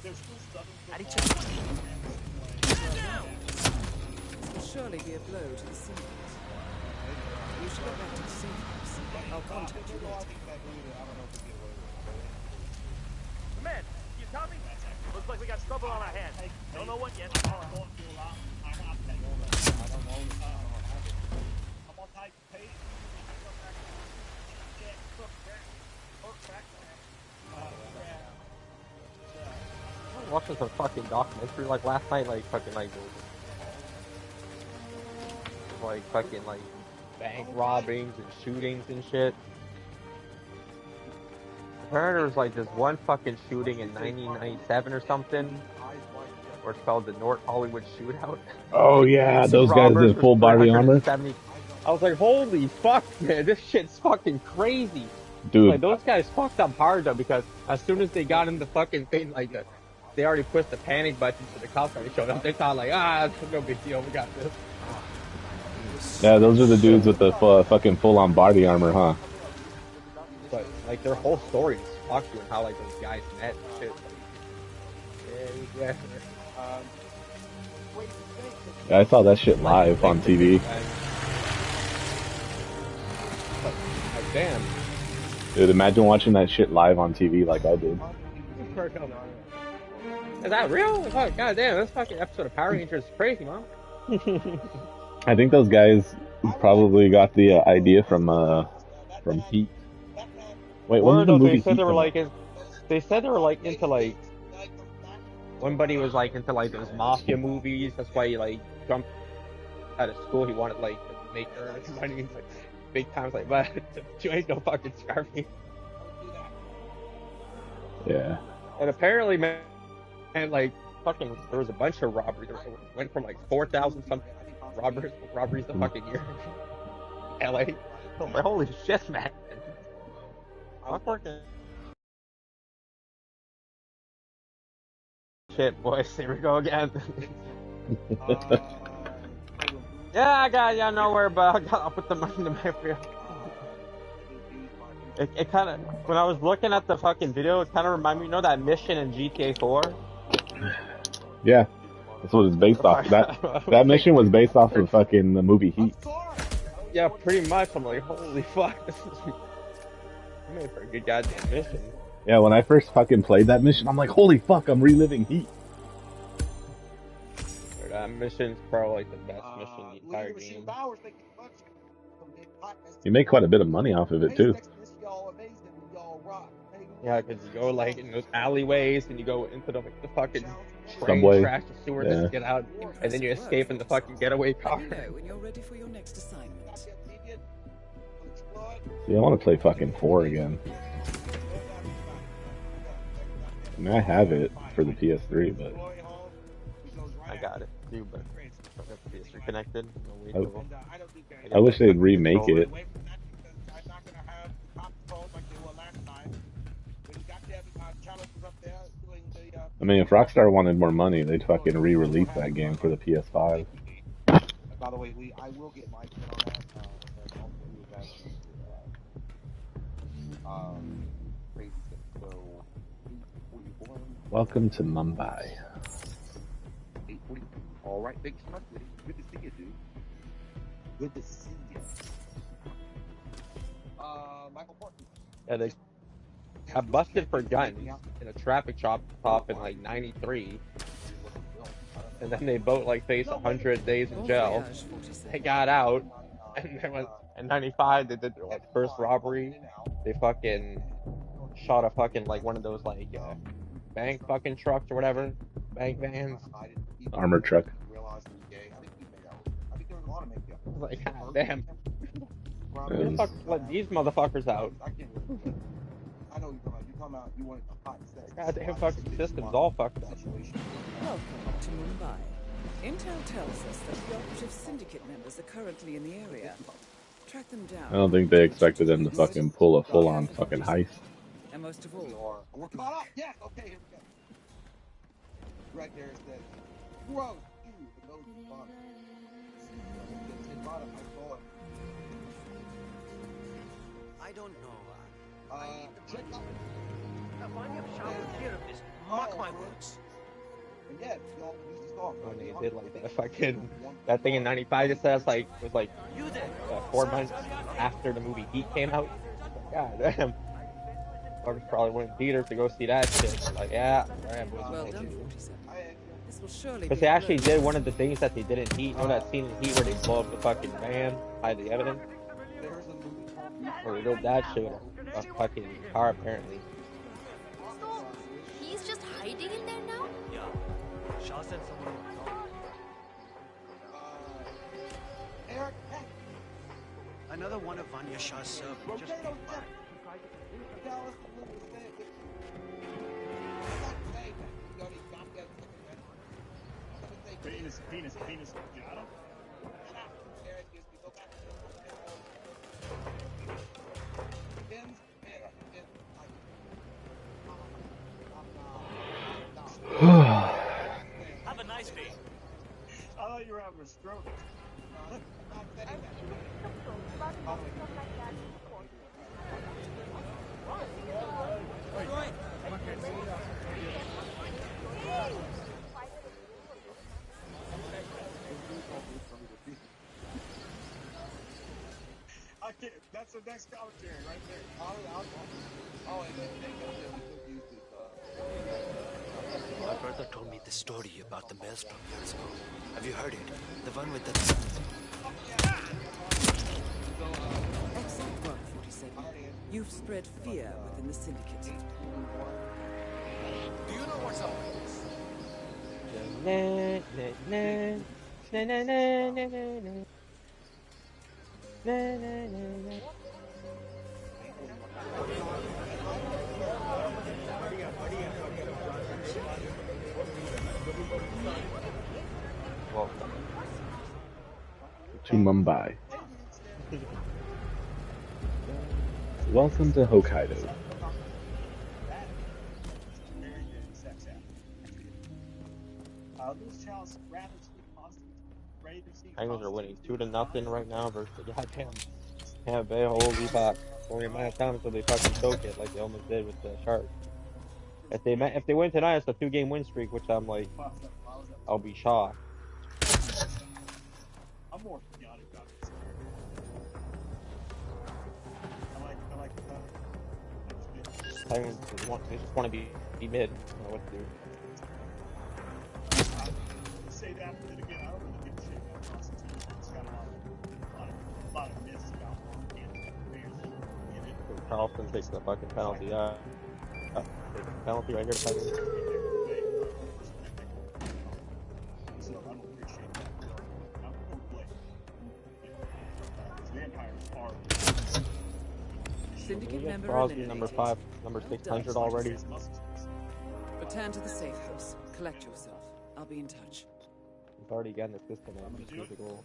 This will surely be a blow to the syndicate. You should get back to the safe house. I'll contact you later. Man, you copy? Looks like we got stubble on our hands. Don't know what yet. I was watching some fucking documentary like last night, like fucking like fucking like bank robbings and shootings and shit. Apparently there was like this one fucking shooting in 1997 or something, or it's called the North Hollywood Shootout. Oh yeah, those guys in full body armor. I was like, holy fuck, man, this shit's fucking crazy. Dude. Like, those guys fucked up hard though, because as soon as they got in the fucking thing, like, they already pushed the panic button so the cops already showed up. They thought like, it's no big deal, we got this. Yeah, those are the dudes with the fucking full-on body armor, huh? But like their whole story is fucked you and how like those guys met and shit. Like, Yeah, I saw that shit live on TV. Like, damn. Dude, imagine watching that shit live on TV like I did. Is that real? Oh, God damn, this fucking episode of Power Rangers is crazy, man. I think those guys probably got the idea from Heat. Wait, when did the movie They said Heat they were come like, out? they said they were like into like, one buddy was like into like those mafia movies. That's why he like jumped out of school. He wanted like to make earnest money. Like, big times like, but you ain't no fucking Scarface. Yeah. And apparently, man, like fucking, there was a bunch of robberies. It went from like 4,000 something robberies the fucking year. LA. I'm like, holy shit, man. I'm working. Shit, boys, here we go again. Yeah, I got you nowhere, but I'll put the money in the bank for you. It kind of, when I was looking at the fucking video, it kind of reminded me, you know that mission in GTA 4? Yeah, that's what it's based off. That mission was based off of fucking the movie Heat. Yeah, pretty much. I'm like, holy fuck, this is made for a good goddamn mission. Yeah, when I first fucking played that mission, I'm like, holy fuck, I'm reliving Heat. That mission's probably like the best mission in the entire game. You make quite a bit of money off of it too. Yeah, because you go like in those alleyways and you go into the fucking train Subway. trash, the sewer, Yeah. just get out, and then you escape in the fucking getaway car. Let me know when you're ready for your next assignment. Yeah, I want to play fucking 4 again. I mean, I have it for the PS3, but I got it too, but I don't have the PS3 connected. I wish they'd remake it. I mean, if Rockstar wanted more money, they'd fucking re-release that game for the PS5. By the way, I will get my pin on that. Crazy thing. So, 8:41. Welcome to Mumbai. 8:40. All right, big start with it. Good to see you, dude. Good to see you. Michael Portman. Yeah, they got busted for guns in a traffic stop in like '93, and then they both like faced 100 days in jail. They got out, and then in '95 they did their like first robbery. They fucking shot a fucking like one of those like bank fucking trucks or whatever, bank vans. Armored truck. Like, god damn. Let these motherfuckers out. I know you're talking about you wanted a hot set. Goddamn fucking system's all fucked up. Welcome to Mumbai. Intel tells us that the operative syndicate members are currently in the area. Track them down. I don't think they expected them to fucking pull a full-on fucking heist. And most of all, we're caught up. Yes. Okay, here we go. Right there it says, gross. Ew, the nose is fun. It's in bottom. I saw it. I don't know. Check out. Mark my words. And yeah, y'all use the song. When they did like that fucking that thing in '95, it says like it was like 4 months after the movie Heat came out. God damn. Fuckers probably went in theaters to go see that shit. Like, yeah, alright, boys. Well done, 47. This will surely Because be they a actually blow. did one of the things that they did in Heat. You know that scene in Heat where they blow up the fucking van, hide the evidence? Or they did that shit with a fucking car, apparently. So, he's just hiding in there now? Yeah. Shah sent someone. Eric, hey. Another one of Vanya Shah's servants just came by. Penis. Got him. Have a nice day. I thought you were having a stroke. I can't. That's the next commentary right there. My brother told me the story about the maelstrom years ago. Have you heard it? The one with the... Excellent work, 47. You've spread fear within the syndicate. Do you know what's up with this? to Mumbai. Welcome to Hokkaido. Penguins are winning 2-0 right now versus the goddamn Tampa Bay. Holy fuck! Only a matter of time until they fucking choke it like they almost did with the Sharks. If they win tonight, it's a 2-game win streak, which I'm like, I'll be shocked. I'm more chaotic about this. I like the Penguins just want to be mid. I don't know what to do. say that, but then again, I don't really give a shit about Constitution. It's got a lot of myths about Carlson takes the fucking penalty. Takes the penalty right here to Penguins. So I don't appreciate that. I'm going to play. Vampires are. Syndicate member Crosby, eliminated. number 5, number 600 already. Return to the safe house. Collect yourself. I'll be in touch. He's already getting the system in. Just needs a goal.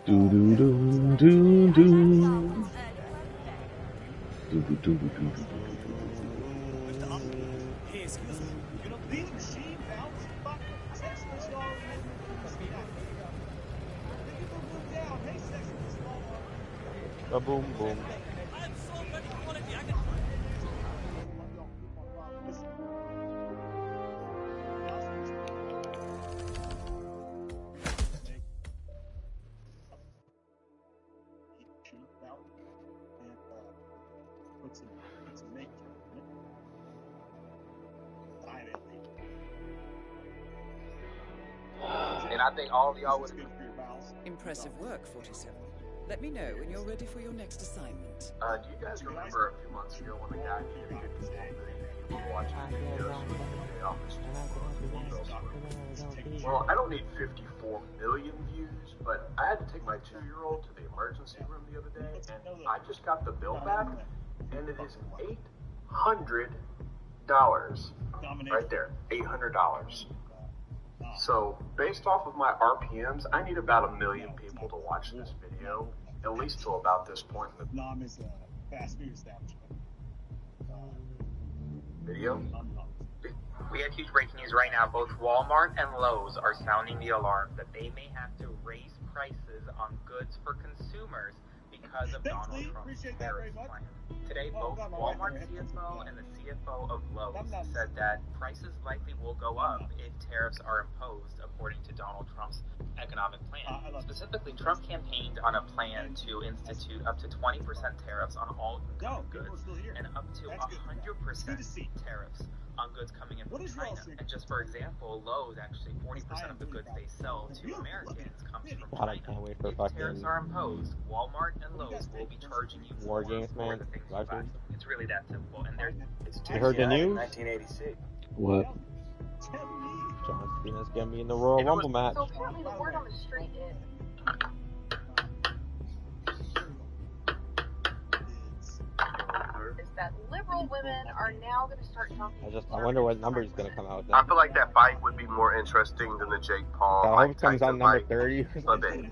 Do do do do do. Do do do do do. Hey, excuse me. You know, leave the machine out. Sexless y'all. Hey, sexless y'all. Boom, boom. I'm so ready for quality. I can. And I think all of y'all would. Impressive work, 47. Let me know when you're ready for your next assignment. Do you guys remember a few months ago when the guy who did this thing was watching videos in the office? Well, I don't need 54 million views, but I had to take my 2-year-old to the emergency room the other day, and I just got the bill back, and it is $800. Right there, $800. So, based off of my RPMs, I need about 1 million people to watch this video, at least till about this point in the Nom is a fast food establishment. video. We have huge breaking news right now. Both Walmart and Lowe's are sounding the alarm that they may have to raise prices on goods for consumers because of Donald Trump's tariff plan. Today, both Walmart CFO and the CFO of Lowe's said that prices likely will go up if tariffs are imposed according to Donald Trump's economic plan. Specifically, Trump campaigned on a plan to institute up to 20% tariffs on all incoming goods and up to 100% tariffs on goods coming in from China. And just for example, Lowe's, actually 40% of the goods they sell to Americans comes from God, I China. can't wait for If tariffs are imposed, Walmart and Lowe's will be charging you War more Games, for man. the things you buy. It's really that simple. And there's You heard the news? 1986. What? John Cena's gonna be in the Royal Rumble match. So apparently the word on the street is that liberal women are now going to start talking. I wonder what number he's gonna come out with. I feel like that fight would be more interesting than the Jake Paul. I hope it comes out number 30. But then,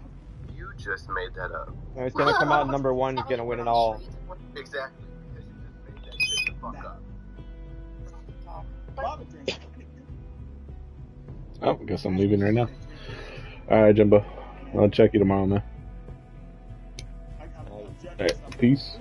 you just made that up. No, it's gonna come out number 1. He's gonna win it all. Exactly. Because you just made that shit the fuck up. Oh, guess I'm leaving right now. Alright, Jumbo. I'll check you tomorrow, man. Alright, peace.